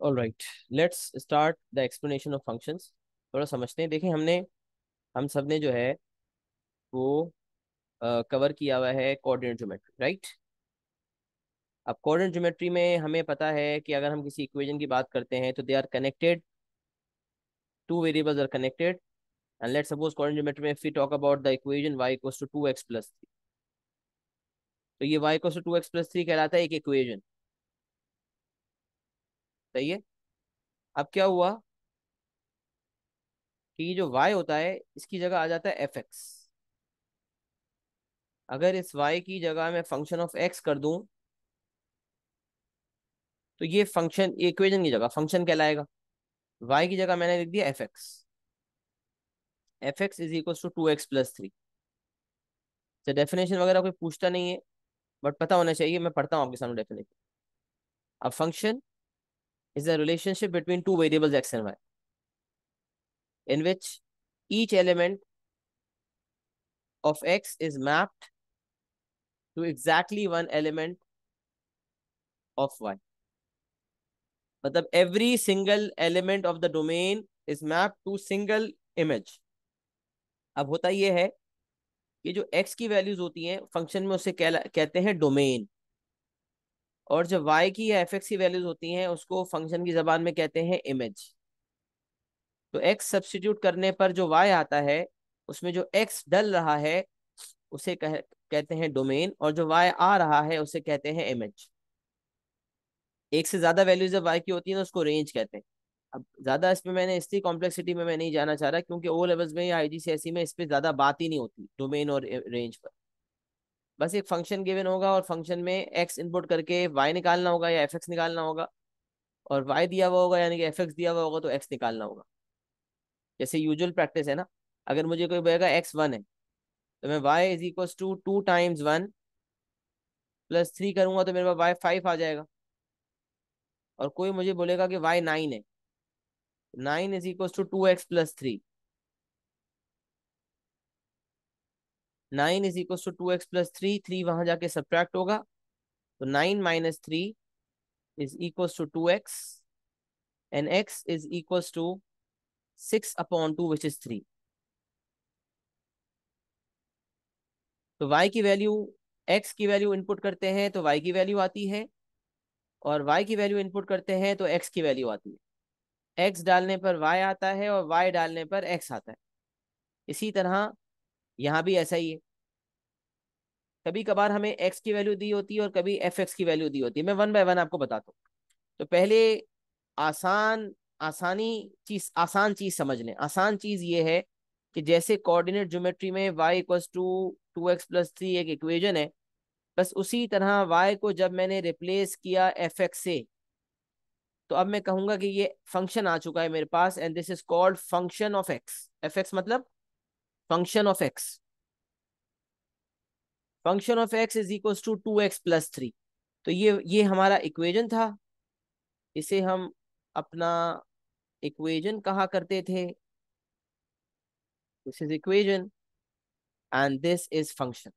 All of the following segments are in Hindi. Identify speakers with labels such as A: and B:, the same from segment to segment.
A: All right, let's start the explanation of functions. थोड़ा समझते हैं। देखें, हम सब ने जो है वो कवर किया हुआ है कोऑर्डिनेट ज्योमेट्री, राइट। अब कोऑर्डिनेट ज्योमेट्री में हमें पता है कि अगर हम किसी इक्वेशन की बात करते हैं तो they are connected, two variables are connected. And let's suppose coordinate geometry में if we talk about the equation y equals to 2x plus 3, तो ये y equals to 2x plus 3 कहलाता है एक इक्वेशन। सही है। अब क्या हुआ कि ये जो y होता है इसकी जगह आ जाता है fx। अगर इस y की जगह मैं फंक्शन ऑफ x कर दूं तो ये फंक्शन इक्वेशन की जगह फंक्शन कहलाएगा। y की जगह मैंने लिख दिया f x is equal to 2x plus 3। तो डेफिनेशन वगैरह कोई पूछता नहीं है, बट पता होना चाहिए। मैं पढ़ता हूँ आपके सामने डेफिनेशन। अब function is a relationship between two variables x and y in which each element of x is mapped to exactly one element of y। मतलब every single element of the domain is mapped to single image। अब होता ये है कि जो x की वैल्यूज होती हैं फंक्शन में उसे कहते हैं डोमेन, और जो y की या fx की वैल्यूज होती हैं उसको फंक्शन की जबान में कहते हैं इमेज। तो x सब्स्टिट्यूट करने पर जो y आता है उसमें जो x डल रहा है उसे कहते हैं डोमेन, और जो y आ रहा है उसे कहते हैं इमेज। एक से ज्यादा वैल्यूज जब y की होती है तो उसको रेंज कहते हैं। अब ज्यादा इसमें मैंने इतनी कॉम्प्लेक्सिटी में मैं नहीं जाना चाह रहा, क्योंकि ओ लेवल्स में या आईजीसीएसई में इस पे ज्यादा बात ही नहीं होती डोमेन और रेंज पर। बस एक फंक्शन गिवन होगा और फंक्शन में एक्स इनपुट करके वाई निकालना होगा या एफ एक्स निकालना होगा, और वाई दिया हुआ होगा यानी कि एफ एक्स दिया हुआ होगा तो एक्स निकालना होगा। जैसे यूजुअल प्रैक्टिस है ना, अगर मुझे कोई बोलेगा x1 है तो मैं y is equal to 2 times 1 plus 3 करूंगा तो मेरे पास y 5 आ जाएगा। और कोई मुझे बोलेगा कि y 9 है, 9 is equal to 2x plus 3। 9 is equal to 2x plus 3, 3 वहां जाके सब्ट्रैक्ट होगा तो 9 - 3 is equal to 2x, and x is equal to 6/2 which is 3। तो y की वैल्यू, x की वैल्यू इनपुट करते हैं तो y की वैल्यू आती है, और y की वैल्यू इनपुट करते हैं तो x की वैल्यू आती है। x डालने पर y आता है और y डालने पर x आता है। इसी तरह यहाँ भी ऐसा ही है। कभी कभार हमें x की वैल्यू दी होती है और कभी fx की वैल्यू दी होती है। मैं वन बाय वन आपको बताता हूँ। तो पहले आसान आसान चीज समझ लें। आसान चीज ये है कि जैसे कोऑर्डिनेट ज्योमेट्री में y equals to 2x plus 3 एक इक्वेशन है, बस उसी तरह y को जब मैंने रिप्लेस किया fx से तो अब मैं कहूंगा कि ये फंक्शन आ चुका है मेरे पास, and this is called function of x. fx मतलब function of x. Function of x is equal to 2x plus 3। तो ये हमारा इक्वेशन था। इसे हम अपना इक्वेशन कहा करते थे। This is equation and this is function.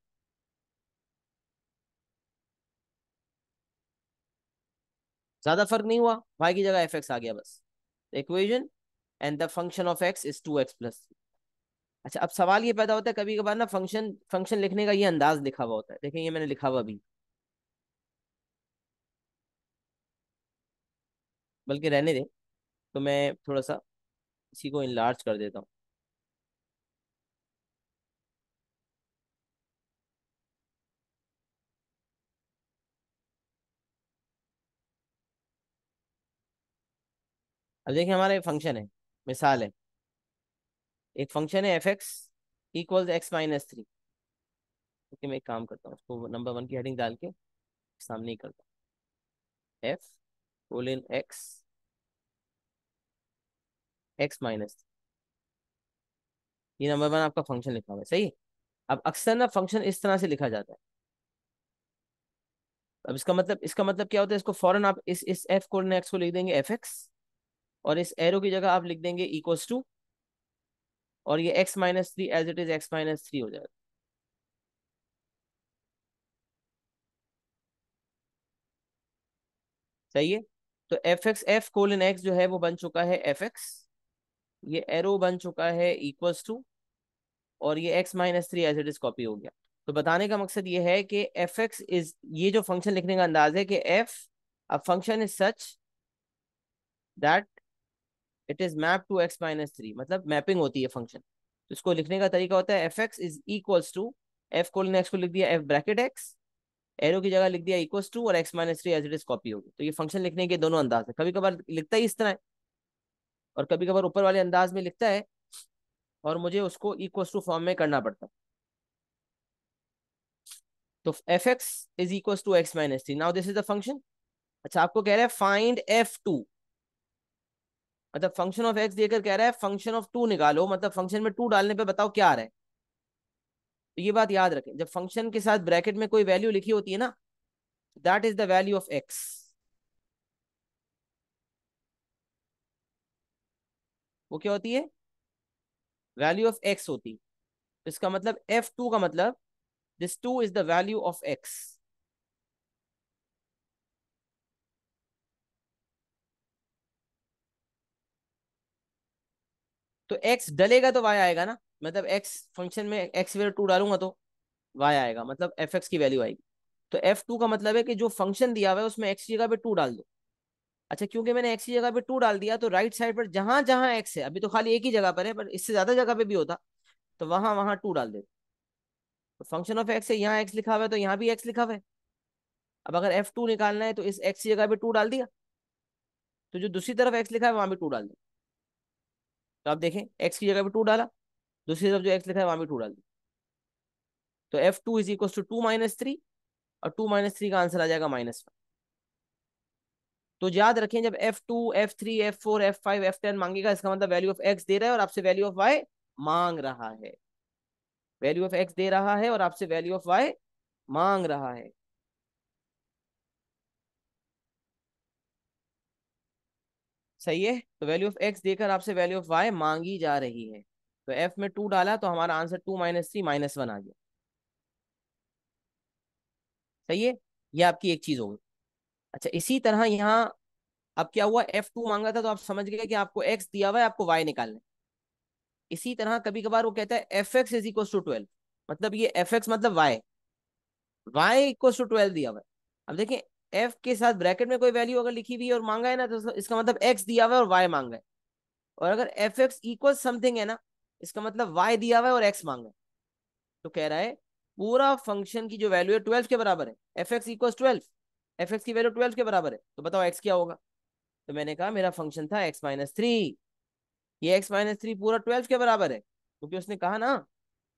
A: ज्यादा फर्क नहीं हुआ, y की जगह fx आ गया बस। Equation and the function of x is 2x plus 3। अच्छा, अब सवाल ये पैदा होता है कभी कभार ना, फंक्शन फंक्शन लिखने का ये अंदाज लिखा हुआ होता है। देखें ये मैंने लिखा हुआ भी, बल्कि रहने दें, तो मैं थोड़ा सा इसी को इनलार्ज कर देता हूँ। अब देखिए हमारा एक फंक्शन है, मिसाल है, एक फंक्शन है fx इक्वल्स x - 3। ओके, मैं एक काम करता हूँ, उसको नंबर 1 की हेडिंग डाल के सामने ही करता हूँ। f(x - 3) ये नंबर 1 आपका फंक्शन लिखा हुआ है, सही। अब अक्सर ना फंक्शन इस तरह से लिखा जाता है। अब इसका मतलब क्या होता है, इसको फौरन आप इस एफ कोऑर्डिनेट एक्स को लिख देंगे fx, और इस एरो की जगह आप लिख देंगे इक्वल्स टू, और ये x - 3 as it is x - 3 हो जाएगा। सही है। तो f x f colon x जो है वो बन चुका है एफ एक्स, ये एरो बन चुका है इक्वल्स टू, और ये x minus three as it is copy हो गया। तो बताने का मकसद ये है कि एफ एक्स इज, ये जो फंक्शन लिखने का अंदाज है कि f a function is such that it is map to x minus three, मतलब मैपिंग होती है फंक्शन। तो इसको लिखने का तरीका होता है f x is equals to, f colon x को लिख दिया एफ ब्रैकेट एक्स, एरो की जगह लिख दिया इक्वल्स टू, और x minus three as it is copy होगी। तो ये फंक्शन लिखने के दोनों अंदाज है, कभी कभार लिखता ही इस तरह है और कभी कभार ऊपर वाले अंदाज में लिखता है, और मुझे उसको इक्वल्स टू फॉर्म में करना पड़ता है। तो f x is equals to x minus three, now this is the function. अच्छा, आपको कह रहा है फाइंड एफ टू, मतलब फंक्शन ऑफ एक्स देकर कह रहा है फंक्शन ऑफ टू निकालो, मतलब फंक्शन में टू डालने पे बताओ क्या आ रहा है। तो ये बात याद रखें, जब फंक्शन के साथ ब्रैकेट में कोई वैल्यू लिखी होती है ना, that is the value of x. वो क्या होती है? वैल्यू ऑफ एक्स होती है। तो इसका मतलब एफ टू का मतलब this two is the value of x. तो एक्स डलेगा तो वाई आएगा ना, मतलब एक्स फंक्शन में एक्स वैल्यू टू डालूंगा तो वाई आएगा, मतलब एफ एक्स की वैल्यू आएगी। तो एफ टू का मतलब है कि जो फंक्शन दिया हुआ है उसमें एक्स की जगह पे टू डाल दो। अच्छा, क्योंकि मैंने एक्स की जगह पे टू डाल दिया तो राइट साइड पर जहां जहां एक्स है, अभी तो खाली एक ही जगह पर है, पर इससे ज्यादा जगह पे भी होता तो वहां वहां टू डाल दे। तो फंक्शन ऑफ एक्स है, यहाँ एक्स लिखा हुआ है तो यहाँ भी एक्स लिखा हुआ है। अब अगर एफ टू निकालना है तो इस एक्स की जगह पे टू डाल दिया, तो जो दूसरी तरफ एक्स लिखा है वहां भी टू डाल दो। तो आप देखें, एक्स की जगह पे टू डाला, दूसरी तरफ जो एक्स लिखा है वहां भी टू डाल दिया। तो f two is equal to two minus three, और टू माइनस थ्री का आंसर आ जाएगा माइनस वन। तो याद रखें, जब f two f three f four f five f ten मांगेगा, इसका मतलब वैल्यू ऑफ एक्स दे रहा है और आपसे वैल्यू ऑफ वाई मांग रहा है। वैल्यू ऑफ एक्स दे रहा है और आपसे वैल्यू ऑफ वाई मांग रहा है। सही है, तो वैल्यू ऑफ एक्स देकर आपसे वैल्यू ऑफ वाई मांगी जा रही है। तो एफ में टू डाला तो हमारा answer two minus three minus one आ गया। सही है, ये आपकी एक चीज होगी। अच्छा, इसी तरह यहाँ अब क्या हुआ, एफ टू मांगा था तो आप समझ गए कि आपको एक्स दिया हुआ है, आपको वाई निकालना है। इसी तरह कभी कभार वो कहता है f x is equal to twelve, मतलब ये एफ एक्स मतलब y, y equal to twelve दिया हुआ है। अब देखिए, एफ के साथ ब्रैकेट में कोई वैल्यू अगर लिखी हुई है और मांगा है ना, तो इसका मतलब एक्स दिया हुआ है और वाई मांगा है। और अगर एफ एक्स इक्वल समथिंग है ना, इसका मतलब वाई दिया हुआ है और एक्स मांगा है। तो कह रहा है पूरा फंक्शन की जो वैल्यू है ट्वेल्व के बराबर है, f x equal twelve, F x की वैल्यू ट्वेल्व के बराबर है, तो बताओ एक्स क्या होगा। तो मैंने कहा मेरा फंक्शन था एक्स माइनस थ्री, ये एक्स माइनस थ्री पूरा ट्वेल्व के बराबर है, क्योंकि उसने कहा ना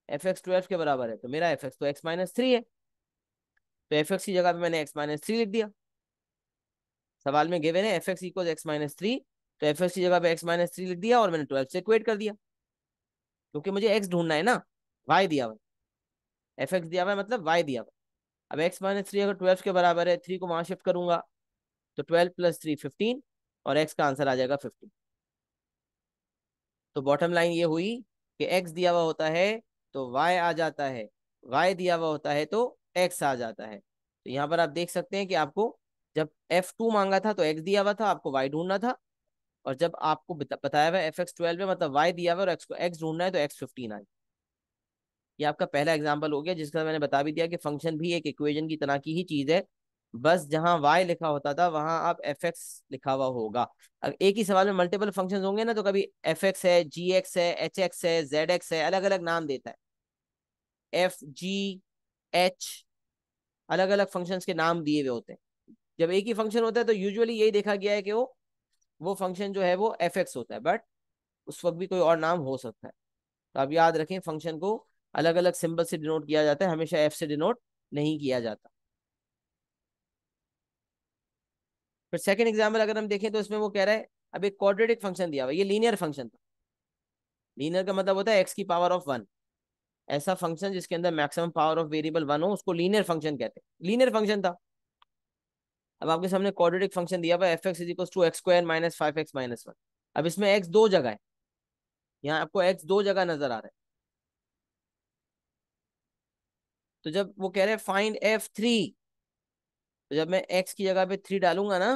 A: एफ एक्स ट्वेल्व के बराबर है, तो मेरा एफ एक्स तो एक्स माइनस थ्री है। तो एफ एक्स की जगह पे मैंने एक्स माइनस थ्री लिख दिया। सवाल में गिवन है f x equal x minus three, तो एफ एक्स की जगह पे एक्स माइनस थ्री लिख दिया और मैंने ट्वेल्व से इक्वेट कर दिया, क्योंकि मुझे एक्स ढूंढना है ना, वाई दिया हुआ है, एफ एक्स दिया हुआ है मतलब वाई दिया हुआ है। अब एक्स माइनस थ्री अगर ट्वेल्व के बराबर है, थ्री को वहां शिफ्ट करूंगा तो ट्वेल्व प्लस थ्री फिफ्टीन, और एक्स का आंसर आ जाएगा फिफ्टीन। तो बॉटम लाइन ये हुई कि एक्स दिया हुआ होता है तो वाई आ जाता है, वाई दिया हुआ होता है तो एक्स आ जाता है। तो यहाँ पर आप देख सकते हैं कि आपको जब एफ टू मांगा था तो एक्स दिया हुआ था, आपको वाई ढूंढना था। और जब आपको बताया हुआ एफ एक्स ट्वेल्व है मतलब वाई दिया हुआ है और एक्स को एक्स ढूंढना है, तो एक्स फिफ्टीन आए। ये आपका पहला एग्जाम्पल हो गया जिसका मैंने बता भी दिया कि फंक्शन भी एक इक्वेशन की तरह की ही चीज है, बस जहां y लिखा होता था वहां आप एफ एक्स लिखा हुआ होगा। अब एक ही सवाल में मल्टीपल फंक्शंस होंगे ना, तो कभी एफ एक्स है, जी एक्स है, एच एक्स है, जेड एक्स है, अलग अलग नाम देता है, एफ जी एच, अलग अलग फंक्शंस के नाम दिए हुए होते हैं। जब एक ही फंक्शन होता है तो यूजुअली यही देखा गया है कि वो फंक्शन जो है वो एफ एक्स होता है, बट उस वक्त भी कोई और नाम हो सकता है। तो आप याद रखें, फंक्शन को अलग अलग सिंबल से डिनोट किया जाता है, हमेशा एफ से डिनोट नहीं किया जाता। फिर सेकंड एग्जाम्पल अगर हम देखें तो इसमें वो कह रहा है, अब एक क्वाड्रेटिक फंक्शन दिया हुआ है, ये लीनियर फंक्शन था। लीनियर का मतलब होता है एक्स की पावर ऑफ वन, ऐसा फंक्शन जिसके अंदर maximum power of variable one हो उसको लीनियर फंक्शन कहते हैं। लीनियर फंक्शन था। अब आपके सामने क्वाड्रेटिक फंक्शन दिया हुआ है f x is equal to x square minus five x minus one. अब इसमें एक्स दो जगह है, यहाँ आपको एक्स दो जगह नजर आ रहा है। तो जब वो कह रहे हैं फाइंड एफ थ्री, तो जब मैं एक्स की जगह पे थ्री डालूंगा ना,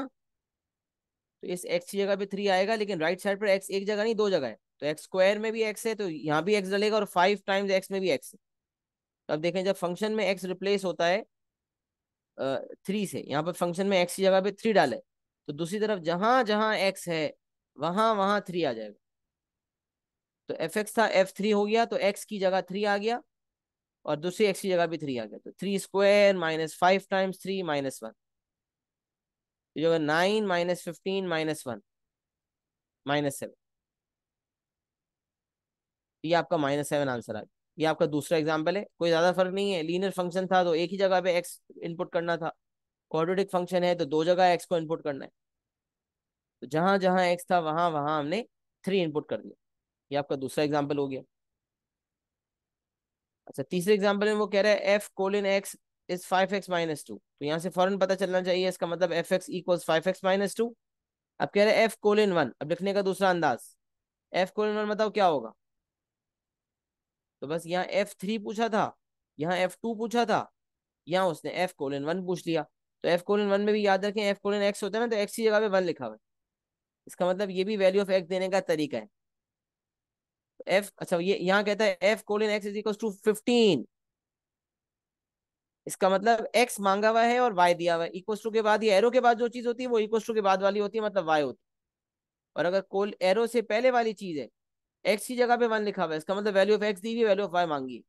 A: तो इस x की जगह पे 3 आएगा, लेकिन राइट साइड पर x एक जगह नहीं, दो जगह है, तो एक्स स्क्वायर में भी x है, तो यहाँ भी x डलेगा, और 5 टाइम्स x में भी x है। तो अब देखें, जब फंक्शन में x रिप्लेस होता है 3 से, यहाँ पर फंक्शन में x की जगह पे 3 डाले, तो दूसरी तरफ जहां जहां x है वहां वहां 3 आ जाएगा। तो एफ एक्स था, F3 हो गया, तो x की जगह 3 आ गया, और दूसरी x की जगह भी 3 आ गया, तो 3 स्क्वायर माइनस 5 टाइम्स 3 -1, तो जो 9 - 15 - 1 -7, ये आपका -7 आंसर आ गया। ये आपका दूसरा एग्जाम्पल है, कोई ज्यादा फर्क नहीं है, लीनियर फंक्शन था तो एक ही जगह पे एक्स इनपुट करना था, क्वाड्रेटिक फंक्शन है तो दो जगह एक्स को इनपुट करना है, तो जहां जहां एक्स था वहां वहां हमने 3 इनपुट कर दिया। ये आपका दूसरा एग्जाम्पल हो गया। अच्छा, तीसरे एग्जाम्पल में वो कह रहा है f:(x)=5x - 2, तो यहाँ से फौरन पता चलना चाहिए, इसका मतलब f(x)=5x - 2। अब कह रहे हैं f:(1), अब लिखने का दूसरा अंदाज, f:(1) बताओ क्या होगा। तो बस यहाँ F3 पूछा था, यहाँ F2 पूछा था, यहाँ उसने f:(1) पूछ लिया। तो f:(1) में भी याद रखें f:(x) होता है ना, तो x की जगह पे 1 लिखा हुआ है, इसका मतलब ये भी वैल्यू ऑफ x देने का तरीका है। तो f, अच्छा ये यहाँ कहता है f:(x)=15, इसका मतलब x मांगा हुआ है और y दिया हुआ है, इक्वल टू के बाद ये एरो के बाद जो चीज होती है वो इक्वल टू के बाद वाली होती है, मतलब y होती है। और अगर कोल एरो से पहले वाली चीज है, x की जगह पे 1 लिखा हुआ है, इसका मतलब वैल्यू ऑफ x दी हुई है, वैल्यू ऑफ y मांगी है।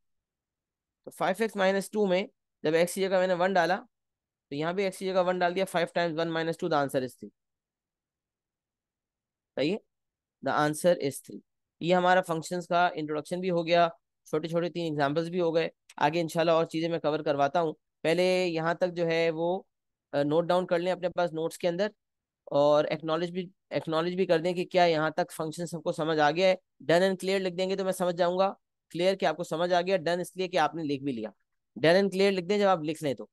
A: तो 5x - 2 में जब x की जगह मैंने 1 डाला, तो यहाँ भी x की जगह 1 डाल दिया, 5 टाइम्स 1 - 2, द आंसर इज 3। सही है, द आंसर इज 3। ये हमारा फंक्शंस का इंट्रोडक्शन भी हो गया, छोटे छोटे 3 एग्जांपल्स भी हो गए। आगे इंशाल्लाह और चीज़ें मैं कवर करवाता हूँ। पहले यहाँ तक जो है वो नोट डाउन कर लें अपने पास नोट्स के अंदर, और एक्नॉलेज भी कर दें कि क्या यहाँ तक फंक्शन सबको समझ आ गया है। डन एंड क्लियर लिख देंगे तो मैं समझ जाऊंगा, क्लियर कि आपको समझ आ गया, डन इसलिए कि आपने लिख भी लिया। डन एंड क्लियर लिख दें जब आप लिख लें तो।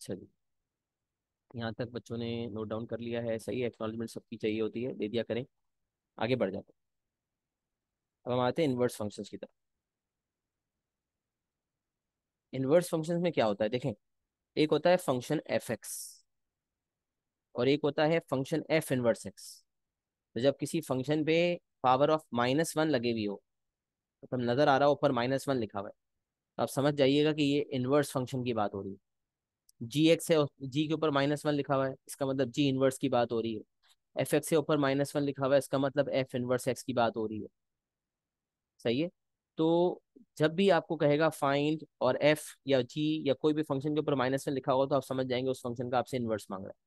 A: अच्छा जी, यहाँ तक बच्चों ने नोट डाउन कर लिया है, सही है। एक्नॉलेजमेंट सबकी चाहिए होती है, दे दिया करें। आगे बढ़ जाते हैं। अब हम आते हैं इनवर्स फंक्शंस की तरफ। इनवर्स फंक्शंस में क्या होता है देखें, एक होता है फंक्शन एफ एक्स और एक होता है फंक्शन एफ इनवर्स एक्स। तो जब किसी फंक्शन पे पावर ऑफ -1 लगे हुई हो, तो नजर आ रहा हो ऊपर -1 लिखा हुआ है, तो आप समझ जाइएगा कि ये इनवर्स फंक्शन की बात हो रही है। जी एक्स है, जी के ऊपर -1 लिखा हुआ है, इसका मतलब जी इनवर्स की बात हो रही है। एफ एक्स के ऊपर -1 लिखा हुआ है, इसका मतलब एफ इनवर्स एक्स की बात हो रही है। सही है। तो जब भी आपको कहेगा फाइंड और एफ या जी या कोई भी फंक्शन के ऊपर -1 लिखा होगा, तो आप समझ जाएंगे उस फंक्शन का आपसे इनवर्स मांग रहा है।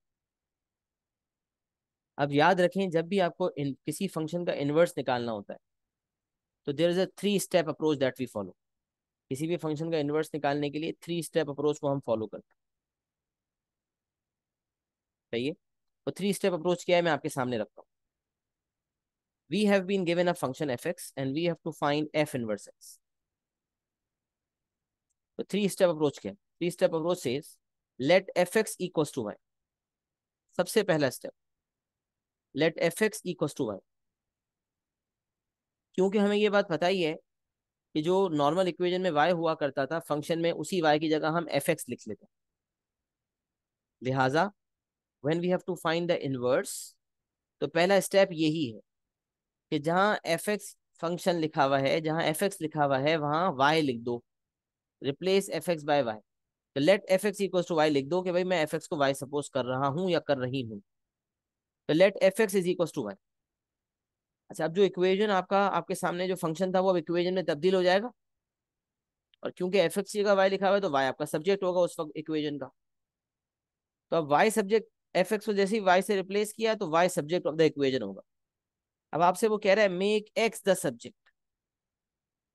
A: अब याद रखें, जब भी आपको किसी फंक्शन का इनवर्स निकालना होता है, तो there is a 3 step approach that we follow. किसी भी फंक्शन का इनवर्स निकालने के लिए 3 स्टेप अप्रोच को हम फॉलो करते हैं। सही है। तो 3 स्टेप अप्रोच क्या है, मैं आपके सामने रखता हूँ। We have been given a function fx and we have to find f inverse x. तो 3 स्टेप अप्रोच क्या है? 3 step approach says let fx equals to y। सबसे पहला step, let fx equals to y। क्योंकि हमें ये बात पता ही है कि जो नॉर्मल इक्वेशन में y हुआ करता था फंक्शन में, उसी y की जगह हम fx लिख लेते हैं। लिहाजा when we have to find the inverse, तो पहला स्टेप यही है कि जहां fx फंक्शन लिखा हुआ है, जहां fx लिखा हुआ है वहां y लिख दो। Replace fx by y। तो let f x equal to y लिख दो कि भाई मैं एफ एक्स को वाई सपोज कर रहा हूं या कर रही हूं। तो let f x is equal to y. अच्छा, अब जो इक्वेशन आपका आपके सामने जो फंक्शन था वो अब इक्वेशन में तब्दील हो जाएगा, और क्योंकि एफ एक्स की जगह वाई लिखा हुआ है तो वाई आपका सब्जेक्ट होगा उस वक्त इक्वेशन का। तो अब वाई सब्जेक्ट, एफ एक्स को जैसे ही वाई से रिप्लेस किया तो y subject of the equation होगा। अब आपसे वो कह रहा है make x the subject,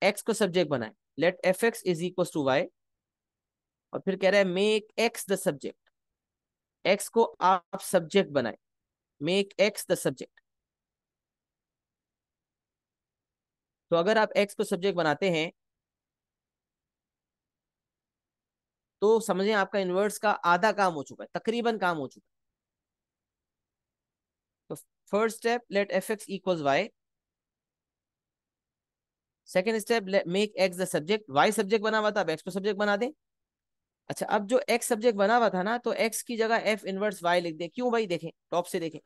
A: x को सब्जेक्ट बनाए। Let f x is equal to y, और फिर कह रहा है make x the subject, x को आप सब्जेक्ट बनाए। Make x the subject. तो अगर आप एक्स को सब्जेक्ट बनाते हैं तो समझें आपका इनवर्स का आधा काम हो चुका है, तकरीबन काम हो चुका है। तो first step let f x equals y. Second step make x the subject, y subject बना हुआ था, अब एक्स को सब्जेक्ट बना दें। अच्छा, अब जो एक्स सब्जेक्ट बना हुआ था ना, तो एक्स की जगह एफ इनवर्स वाई लिख दें। क्यों भाई, देखें टॉप से देखें।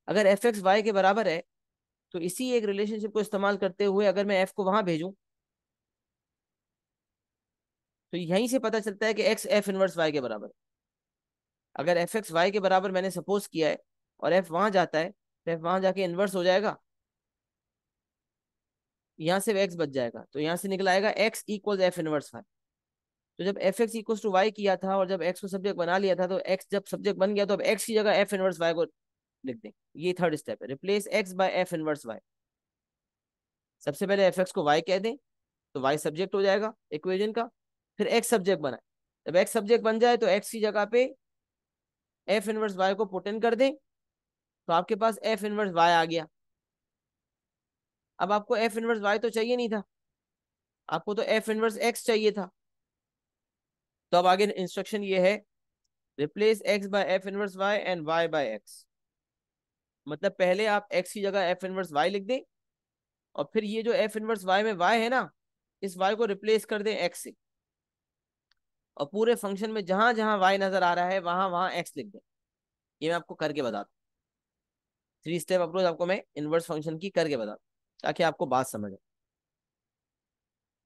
A: अगर एफ एक्स वाई के बराबर है, तो इसी एक रिलेशनशिप को इस्तेमाल करते हुए अगर मैं एफ को वहां भेजूं, तो यहीं से पता चलता है कि एक्स एफ इनवर्स वाई के बराबर है। अगर एफ एक्स वाई के बराबर मैंने सपोज किया है और एफ वहां जाता है, तो एफ वहां जाके इनवर्स हो जाएगा, यहाँ से एक्स बच जाएगा, तो यहाँ से निकल आएगा x equal f inverse y. तो जब f x equal to y किया था और जब एक्स को सब्जेक्ट बना लिया था, तो एक्स जब सब्जेक्ट बन गया तो अब एक्स की जगह एफ इनवर्स वाई को लिख दें। ये थर्ड स्टेप है, replace x by f inverse y. सबसे पहले एफ एक्स को वाई कह दें, तो वाई सब्जेक्ट हो जाएगा इक्वेशन का। फिर एक्स सब्जेक्ट बनाए, जब एक्स सब्जेक्ट बन जाए तो एक्स की जगह पे एफ इनवर्स वाई को पुट इन कर दें, तो आपके पास एफ इनवर्स वाई आ गया। अब आपको एफ इनवर्स वाई तो चाहिए नहीं था, आपको तो एफ इनवर्स एक्स चाहिए था। तो अब आगे इंस्ट्रक्शन ये है, replace x by f inverse y and y by x. मतलब पहले आप एक्स की जगह एफ इनवर्स वाई लिख दें, और फिर ये जो एफ इनवर्स वाई में वाई है ना, इस वाई को रिप्लेस कर दें एक्स से, और पूरे फंक्शन में जहां जहां वाई नजर आ रहा है वहां वहां एक्स लिख दें। ये मैं आपको करके बताता हूँ। 3 स्टेप अप्रोच आपको मैं इनवर्स फंक्शन की करके बताता हूँ, ताकि आपको बात समझ आए।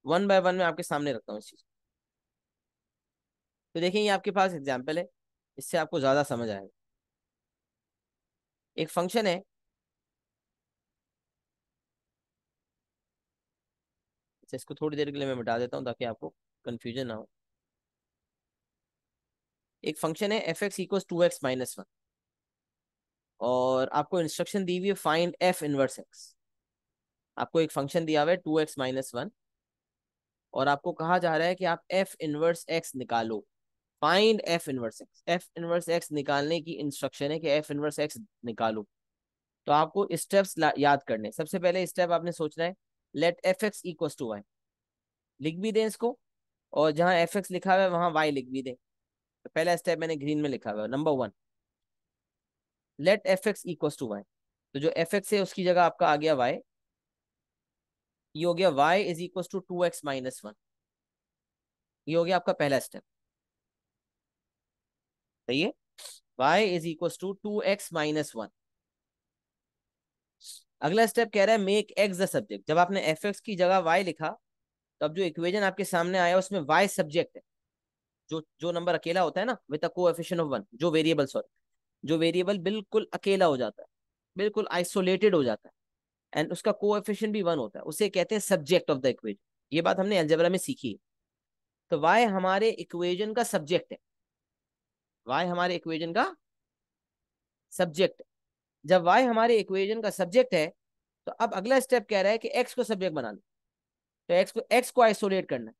A: वन बाय वन में आपके सामने रखता हूँ इस चीज। तो देखिए, ये आपके पास एग्जाम्पल है, इससे आपको ज्यादा समझ आएगा। एक फंक्शन है, अच्छा इसको थोड़ी देर के लिए मैं मिटा देता हूँ ताकि आपको कंफ्यूजन ना हो। एक फंक्शन है f x equal to x minus one, और आपको इंस्ट्रक्शन दी हुई है फाइंड एफ इनवर्स एक्स। आपको एक फंक्शन दिया हुआ है 2x-1, और आपको कहा जा रहा है कि आप एफ इनवर्स एक्स निकालो। Find F inverse x, f inverse x निकालने की इंस्ट्रक्शन है कि एफ इनवर्स एक्स निकालो। तो आपको स्टेप्स याद करने, सबसे पहले स्टेप आपने सोचना है let f x equal to y. लिख भी दें इसको, और जहां एफ एक्स लिखा हुआ है वहां वाई लिख भी दें। तो पहला स्टेप मैंने ग्रीन में लिखा हुआ है, number 1, let f x equals to y. तो जो एफ एक्स है उसकी जगह आपका आ गया वाई, ये हो गया y is equal to 2x-1। ये हो गया आपका पहला स्टेप, सही है। y is equal to 2x-1। अगला स्टेप कह रहा है मेक x द सब्जेक्ट। जब आपने एफ एक्स की जगह y लिखा, तब जो इक्वेशन आपके सामने आया उसमें y सब्जेक्ट है। जो जो नंबर अकेला होता है ना विद अ कोएफिशिएंट ऑफ 1, जो वेरिएबल, सॉरी, जो वेरिएबल बिल्कुल अकेला हो जाता है, बिल्कुल आइसोलेटेड हो जाता है, एंड उसका कोएफिशिएंट भी 1 होता है, उसे कहते हैं सब्जेक्ट ऑफ द इक्वेशन। ये बात हमने अलजेब्रा में सीखी है। तो y हमारे इक्वेशन का सब्जेक्ट है, y हमारे इक्वेशन का सब्जेक्ट है। जब y हमारे इक्वेशन का सब्जेक्ट है, तो अब अगला स्टेप कह रहा है कि x को सब्जेक्ट बनाना। तो x को आइसोलेट करना है।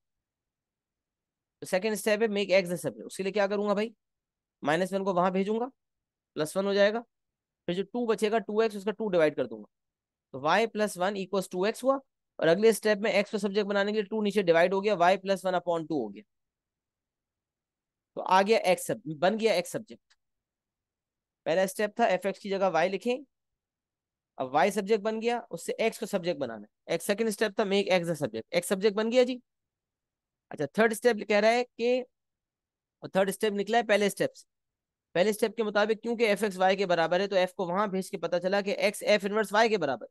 A: तो सेकंड स्टेप है मेक x द सब्जेक्ट। उसके लिए क्या करूंगा भाई, -1 को वहां भेजूंगा, +1 हो जाएगा। फिर जो 2 बचेगा 2x, उसका 2 डिवाइड कर दूंगा, तो y+1 इक्वल्स 2x हुआ। और अगले स्टेप में x को सब्जेक्ट बनाने के लिए 2 नीचे डिवाइड हो गया, y+1/2 हो गया। तो आ गया x सब, बन गया x सब्जेक्ट। पहला स्टेप था एफ एक्स की जगह y लिखें, अब y सब्जेक्ट बन गया, उससे x को सब्जेक्ट बनाना है। एक सेकंड स्टेप था make x the subject, x subject बन गया जी। अच्छा, थर्ड स्टेप कह रहा है कि, और थर्ड स्टेप निकला है पहले स्टेप से। पहले स्टेप के मुताबिक क्योंकि एफ एक्स वाई के बराबर है, तो एफ को वहां भेज के पता चला कि एक्स एफ इनवर्स वाई के बराबर।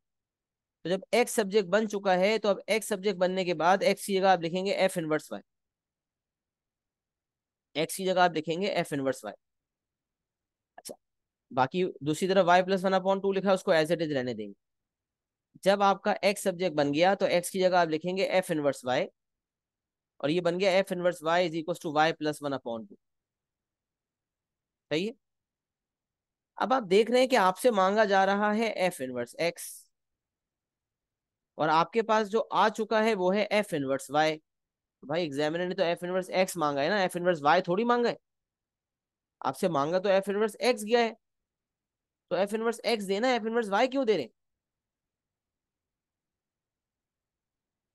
A: तो जब एक्स सब्जेक्ट बन चुका है, तो अब एक्स सब्जेक्ट बनने के बाद एक्स की जगह आप लिखेंगे एफ इनवर्स वाई। एक्स की जगह आप लिखेंगे एफ इनवर्स वाई। अच्छा, बाकी दूसरी तरफ y+1/2 लिखा है, उसको एज इट इज रहने देंगे। जब आपका एक्स सब्जेक्ट बन गया, तो एक्स की जगह आप लिखेंगे एफ इनवर्स वाई, और ये बन गया f inverse y is equal to y+1/2। सही है। अब आप देख रहे हैं कि आपसे मांगा जा रहा है एफ इनवर्स एक्स, और आपके पास जो आ चुका है वो है एफ इनवर्स वाई। भाई एग्जामिनर ने तो एफ इनवर्स एक्स मांगा है ना, एफ इनवर्स वाई थोड़ी मांगा है। आपसे मांगा तो एफ इनवर्स एक्स गया है, तो एफ इनवर्स एक्स देना है, एफ इनवर्स वाई क्यों दे रहे हैं?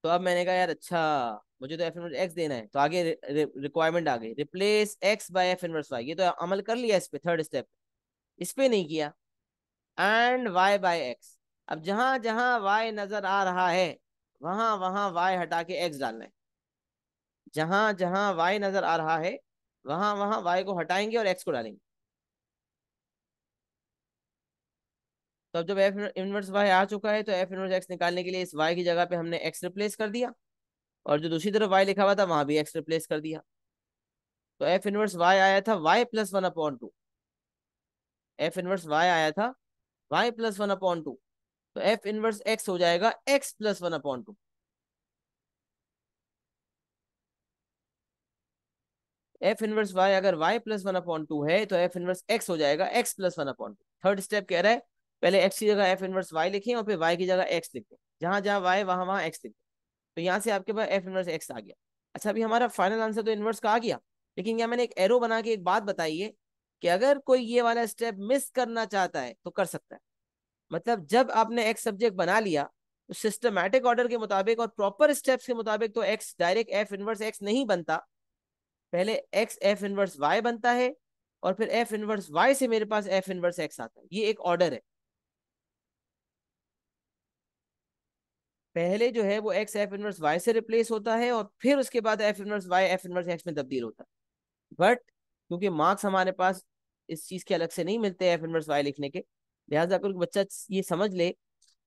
A: तो अब मैंने कहा यार अच्छा, मुझे तो एफ इनवर्स एक्स देना है, तो आगे रिक्वायरमेंट आ गई, replace x by f inverse y. ये तो अमल कर लिया इस पे, थर्ड स्टेप। इस पे नहीं किया। And y by x. अब जहां जहां वाई नजर आ रहा है, वहां वहां वाई हटा के एक्स डालना है। जहां जहां वाई नजर आ रहा है, वहां वहां वाई को हटाएंगे और एक्स को डालेंगे। तो अब जब एफ इनवर्स वाई आ चुका है, तो एफ इनवर्स एक्स निकालने के लिए इस वाई की जगह पे हमने एक्स रिप्लेस कर दिया, और जो दूसरी तरफ वाई लिखा हुआ था वहां भी एक्स रिप्लेस कर दिया। तो एफ इनवर्स वाई आया था y+1/2। एफ इनवर्स वाई आया था y+1/2। तो एफ इनवर्स एक्स हो जाएगा x+1/2। एफ इनवर्स वाई अगर y+1/2 है, तो एफ इनवर्स एक्स हो जाएगा x+1/2। थर्ड स्टेप कह रहा है पहले x की जगह एफ इनवर्स वाई लिखें, और फिर y की जगह x लिखें, जहां जहां y वहां वहां x लिखें। तो यहाँ से आपके पास एफ इनवर्स एक्स आ गया। अच्छा, अभी हमारा फाइनल आंसर तो इनवर्स का आ गया, लेकिन यहाँ मैंने एक एरो बना के एक बात बताई है कि अगर कोई ये वाला स्टेप मिस करना चाहता है तो कर सकता है। मतलब जब आपने एक्स सब्जेक्ट बना लिया, तो सिस्टमैटिक ऑर्डर के मुताबिक और प्रॉपर स्टेप्स के मुताबिक तो x direct F inverse x नहीं बनता। पहले एक्स एफ इनवर्स वाई बनता है, और फिर एफ इनवर्स वाई से मेरे पास एफ इनवर्स एक्स आता है। ये एक ऑर्डर है। पहले जो है वो एक्स एफ इनवर्स वाई से रिप्लेस होता है, और फिर उसके बाद f inverse y f inverse x में तब्दील होता है। बट क्योंकि मार्क्स हमारे पास इस चीज के अलग से नहीं मिलते एफ इनवर्स वाई लिखने के, लिहाजा अगर बच्चा ये समझ ले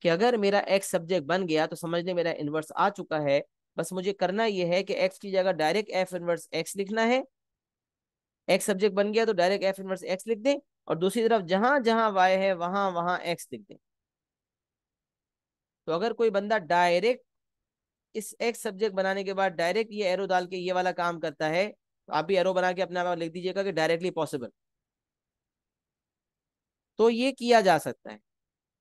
A: कि अगर मेरा एक्स सब्जेक्ट बन गया, तो समझ ले मेरा इनवर्स आ चुका है। बस मुझे करना यह है कि एक्स की जगह डायरेक्ट एफ इनवर्स एक्स लिखना है। एक्स सब्जेक्ट बन गया तो डायरेक्ट एफ इनवर्स एक्स लिख दें, और दूसरी तरफ जहां जहां वाई है वहां वहां एक्स लिख दें। तो अगर कोई बंदा डायरेक्ट इस एक्स सब्जेक्ट बनाने के बाद डायरेक्ट ये एरो डाल के ये वाला काम करता है, तो आप भी एरो बना के अपने आप लिख दीजिएगा कि डायरेक्टली पॉसिबल। तो ये किया जा सकता है।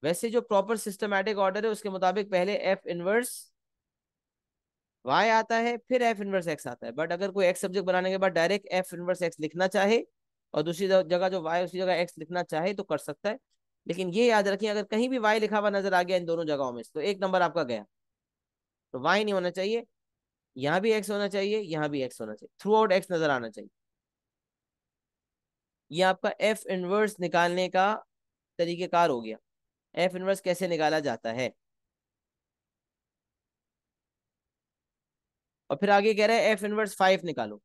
A: वैसे जो प्रॉपर सिस्टमैटिक ऑर्डर है उसके मुताबिक पहले एफ इनवर्स वाई आता है, फिर एफ इनवर्स एक्स आता है। बट अगर कोई एक्स सब्जेक्ट बनाने के बाद डायरेक्ट एफ इनवर्स एक्स लिखना चाहे, और दूसरी जगह जो वाई उसी जगह एक्स लिखना चाहे, तो कर सकता है। लेकिन ये याद रखिए, अगर कहीं भी वाई लिखा हुआ नजर आ गया इन दोनों जगहों में, तो एक नंबर आपका गया। तो वाई नहीं होना चाहिए, यहाँ भी एक्स होना चाहिए, यहाँ भी एक्स होना चाहिए, थ्रू आउट एक्स नजर आना चाहिए। ये आपका एफ इनवर्स निकालने का तरीकेकार हो गया। एफ इनवर्स कैसे निकाला जाता है। और फिर आगे कह रहा है एफ इनवर्स 5 निकालो।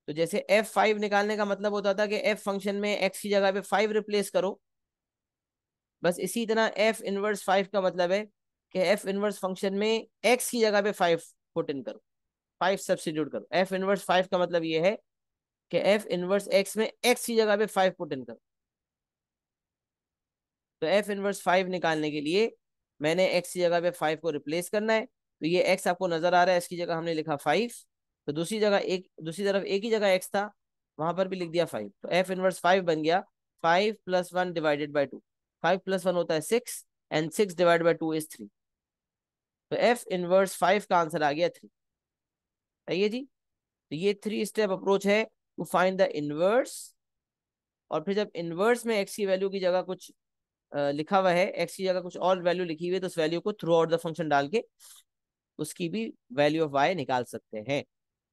A: तो जैसे F5 निकालने का मतलब होता था कि एफ फंक्शन में एक्स की जगह पे 5 रिप्लेस करो, बस इसी तरह एफ इनवर्स 5 का मतलब है कि एफ इनवर्स फंक्शन में एक्स की जगह पे 5 पुट इन करो, 5 सब्स्टिट्यूट करो। एफ इनवर्स 5 का मतलब ये है कि एफ इनवर्स एक्स में एक्स की जगह पे 5 पुट इन करो। तो एफ इनवर्स 5 निकालने के लिए मैंने एक्स की जगह पे 5 को रिप्लेस करना है। तो ये एक्स आपको नजर आ रहा है, इसकी जगह हमने लिखा 5। तो दूसरी जगह एक, दूसरी तरफ एक ही जगह एक्स था, वहां पर भी लिख दिया 5। तो एफ इनवर्स 5 बन गया 5 + 1 डिवाइडेड बाई 2। 5 + 1 होता है 6, एंड 6 डिवाइड बाई 2 इज 3। तो एफ इनवर्स 5 का आंसर आ गया 3। है ये जी। तो ये 3 स्टेप अप्रोच है टू फाइंड द इनवर्स। और फिर जब इनवर्स में एक्स की वैल्यू की जगह कुछ लिखा हुआ है, एक्स की जगह कुछ और वैल्यू लिखी हुई है, तो उस वैल्यू को थ्रू आउट द फंक्शन डाल के उसकी भी वैल्यू ऑफ वाई निकाल सकते हैं।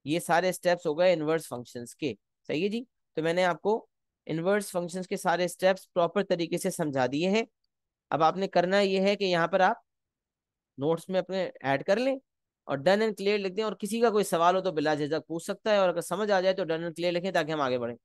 A: ये सारे स्टेप्स हो गए इनवर्स फंक्शंस के। सही है जी। तो मैंने आपको इनवर्स फंक्शंस के सारे स्टेप्स प्रॉपर तरीके से समझा दिए हैं। अब आपने करना ये है कि यहाँ पर आप नोट्स में अपने ऐड कर लें और डन एंड क्लियर लिख दें, और किसी का कोई सवाल हो तो बिला झिझक पूछ सकता है, और अगर समझ आ जाए तो डन एंड क्लियर लिखें ताकि हम आगे बढ़ें।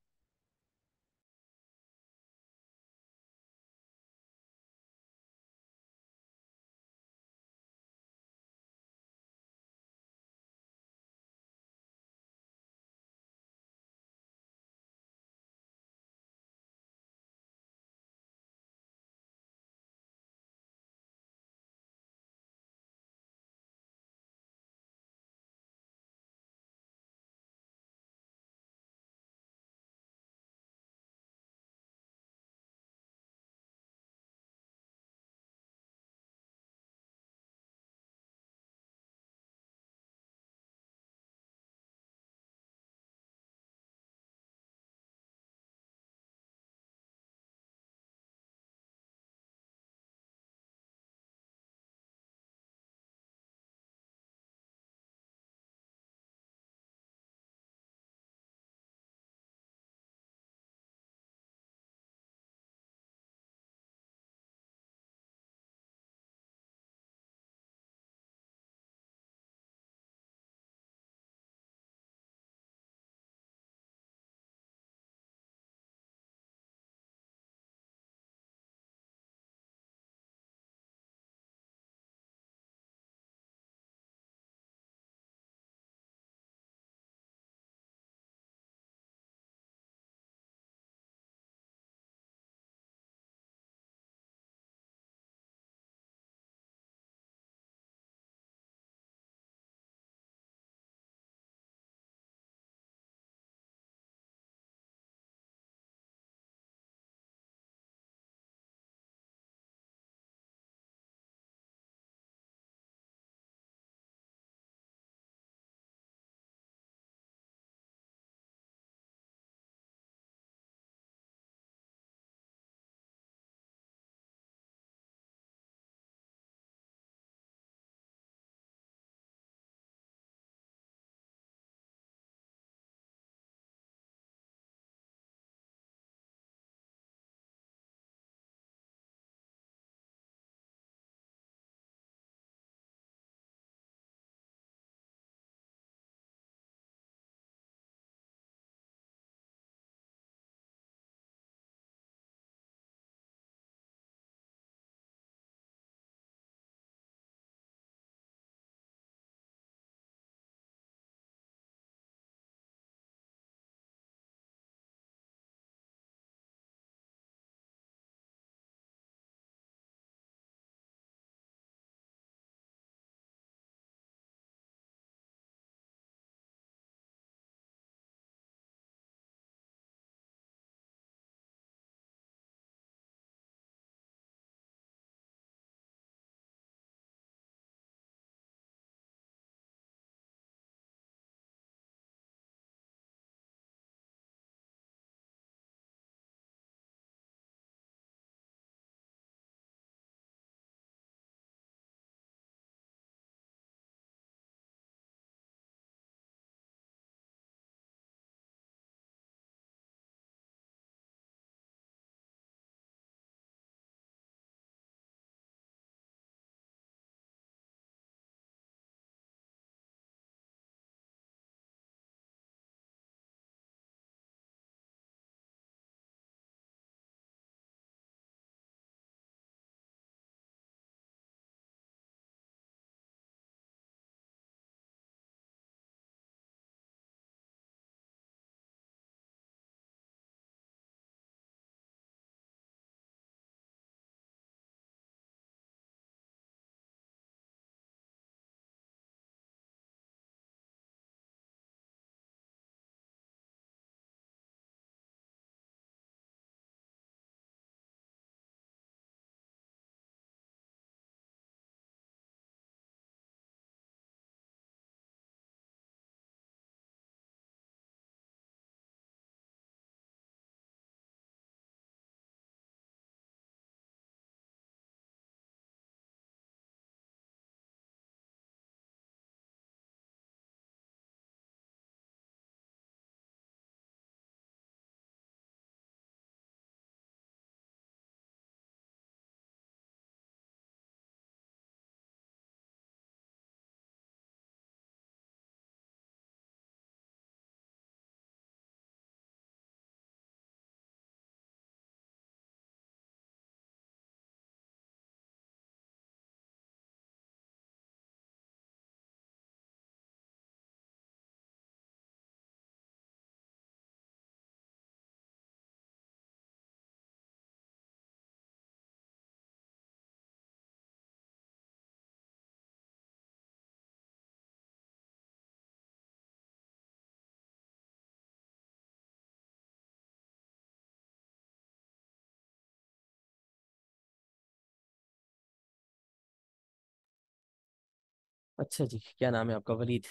A: अच्छा जी, क्या नाम है आपका? वलीद।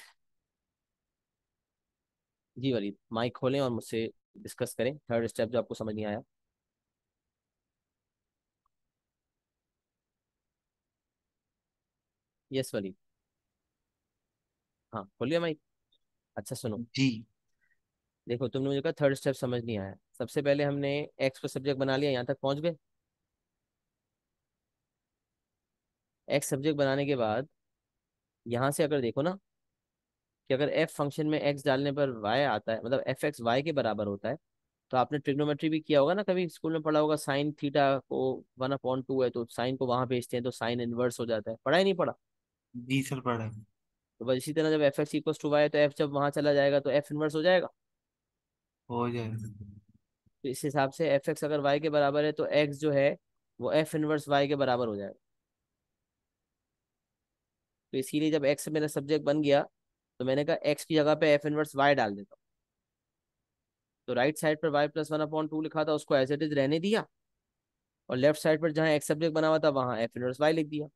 A: जी वलीद, माइक खोलें और मुझसे डिस्कस करें थर्ड स्टेप जो आपको समझ नहीं आया। यस वलीद। हाँ खोलिए माइक। अच्छा सुनो,
B: जी।
A: देखो तुमने मुझे कहा थर्ड स्टेप समझ नहीं आया। सबसे पहले हमने एक्स को सब्जेक्ट बना लिया, यहाँ तक पहुंच गए। एक्स सब्जेक्ट बनाने के बाद यहाँ से अगर देखो ना, कि अगर एफ फंक्शन में एक्स डालने पर वाई आता है, मतलब एफ एक्स वाई के बराबर होता है। तो आपने ट्रिग्नोमेट्री भी किया होगा ना, कभी स्कूल में पढ़ा होगा, साइन थीटा को 1/2 है तो साइन को वहां भेजते हैं तो साइन इनवर्स हो जाता है। पढ़ा ही नहीं पढ़ा?
B: जी सर, पढ़ा है।
A: तो बस इसी तरह जब f x equal to y तो एफ जब वहां चला जाएगा तो एफ इनवर्स हो जाएगा।
B: हो जाएगा।
A: तो इस हिसाब से एफ एक्स अगर वाई के बराबर है तो एक्स जो है वो एफ इनवर्स वाई के बराबर हो जाएगा। तो इसीलिए जब एक्स मेरा सब्जेक्ट बन गया तो मैंने कहा एक्स की जगह पे एफ इनवर्स वाई डाल देता हूँ। तो राइट साइड पर वाई प्लस 1/2 लिखा था, उसको एज इट इज रहने दिया। और लेफ्ट साइड पर जहाँ एक्स सब्जेक्ट बना हुआ था वहां एफ इनवर्स वाई लिख दिया।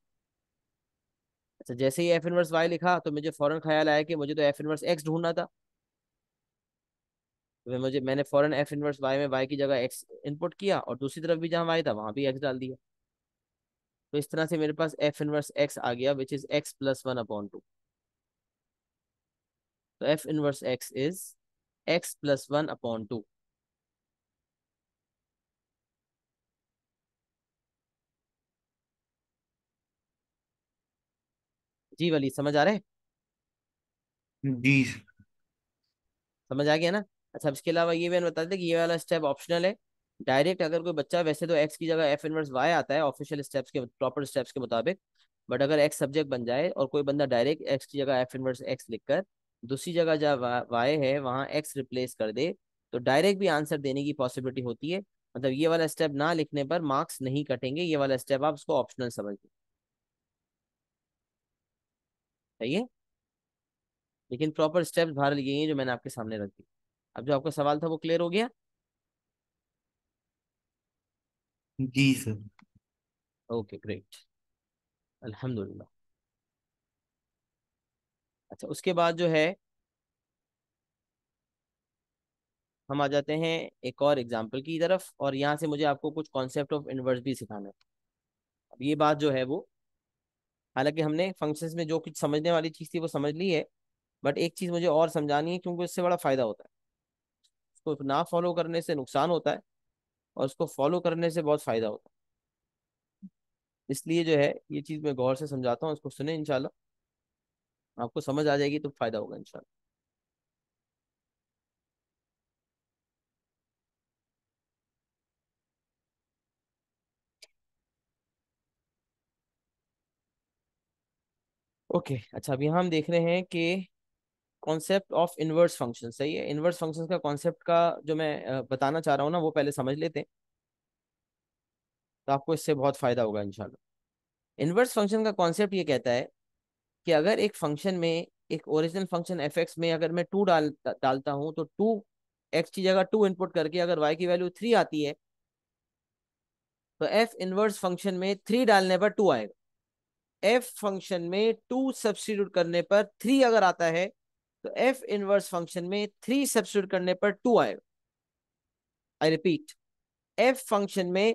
A: अच्छा, जैसे ही एफ इनवर्स वाई लिखा तो मुझे फौरन ख्याल आया कि मुझे तो एफ इनवर्स एक्स ढूंढना था। तो मैंने फौरन एफ इनवर्स वाई में वाई की जगह एक्स इनपुट किया और दूसरी तरफ भी जहाँ वाई था वहां भी एक्स डाल दिया। तो इस तरह से मेरे पास एफ इनवर्स एक्स आ गया विच इज एक्स प्लस 1/2। तो f inverse x is x plus 1/2। जी वली, समझ आ रहा है?
B: जी सर।
A: समझ आ गया ना? अच्छा, अब इसके अलावा ये मैंने बता दें कि ये वाला स्टेप ऑप्शनल है। डायरेक्ट अगर कोई बच्चा, वैसे तो एक्स की जगह एफ इनवर्स वाई आता है ऑफिशियल स्टेप्स के, प्रॉपर स्टेप्स के मुताबिक। बट अगर एक्स सब्जेक्ट बन जाए और कोई बंदा डायरेक्ट एक्स की जगह एफ इनवर्स एक्स लिखकर दूसरी जगह जहाँ वाई है वहाँ एक्स रिप्लेस कर दे, तो डायरेक्ट भी आंसर देने की पॉसिबिलिटी होती है। मतलब ये वाला स्टेप ना लिखने पर मार्क्स नहीं कटेंगे, ये वाला स्टेप आप उसको ऑप्शनल समझ लो। सही है? लेकिन प्रॉपर स्टेप्स बाहर लिए हैं जो मैंने आपके सामने रख दी। अब जो आपका सवाल था वो क्लियर हो गया?
B: जी सर।
A: ओके ग्रेट, अल्हम्दुलिल्लाह। अच्छा, उसके बाद जो है हम आ जाते हैं एक और एग्जाम्पल की तरफ, और यहाँ से मुझे आपको कुछ कॉन्सेप्ट ऑफ इनवर्स भी सिखाना है। अब ये बात जो है वो, हालांकि हमने फंक्शंस में जो कुछ समझने वाली चीज़ थी वो समझ ली है, बट एक चीज़ मुझे और समझानी है क्योंकि इससे बड़ा फायदा होता है। उसको ना फॉलो करने से नुकसान होता है और उसको फॉलो करने से बहुत फायदा होता है। इसलिए जो है ये चीज़ मैं गौर से समझाता हूँ, इसको सुने इंशाल्लाह, आपको समझ आ जाएगी तो फायदा होगा इंशाल्लाह। ओके, अच्छा अब यहाँ हम देख रहे हैं कि कॉन्सेप्ट ऑफ इनवर्स फंक्शन। सही है, इनवर्स फंक्शन का कॉन्सेप्ट का जो मैं बताना चाह रहा हूँ ना वो पहले समझ लेते हैं, तो आपको इससे बहुत फायदा होगा इंशाल्लाह। इनवर्स फंक्शन का कॉन्सेप्ट ये कहता है कि अगर एक फंक्शन में, एक ओरिजिनल फंक्शन एफ एक्स में अगर मैं डालता हूँ तो टू एक्स की जगह टू इनपुट करके अगर वाई की वैल्यू थ्री आती है तो एफ इनवर्स फंक्शन में थ्री डालने पर टू आएगा। एफ फंक्शन में टू सब्स्टिट्यूट करने पर थ्री अगर आता है तो एफ इनवर्स फंक्शन में थ्री सब्स्टिट्यूट करने पर टू आएगा। आई रिपीट, एफ फंक्शन में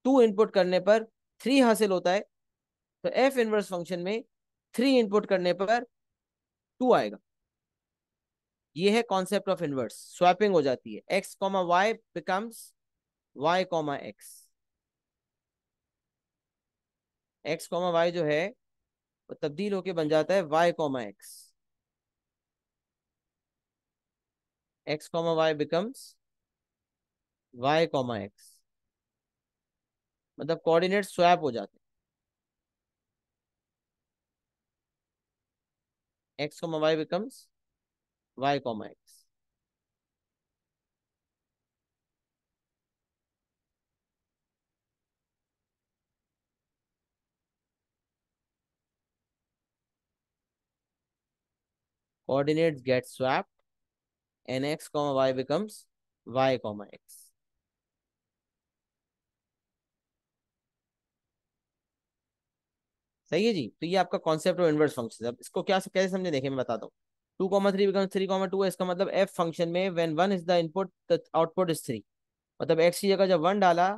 A: टू इनपुट करने पर थ्री हासिल होता है, तो एफ इनवर्स फंक्शन में थ्री इनपुट करने पर टू आएगा। ये है कॉन्सेप्ट ऑफ इनवर्स। स्वैपिंग हो जाती है, x comma y becomes y comma x. X comma y जो है वो तब्दील होके बन जाता है y comma x. X comma y becomes y comma x, मतलब कोऑर्डिनेट स्वैप हो जाते हैं। X comma y becomes y comma x. Coordinates get swapped and x comma y becomes y comma x। सही है जी। तो ये आपका कॉन्सेप्ट ऑफ इनवर्स फंक्शन। अब इसको क्या कैसे समझे, देखें मैं बताता हूँ। 2,3 बिकम 3,2, इसका मतलब एफ फंक्शन में when 1 is the input the output is 3। मतलब एक्स की जगह जब 1 डाला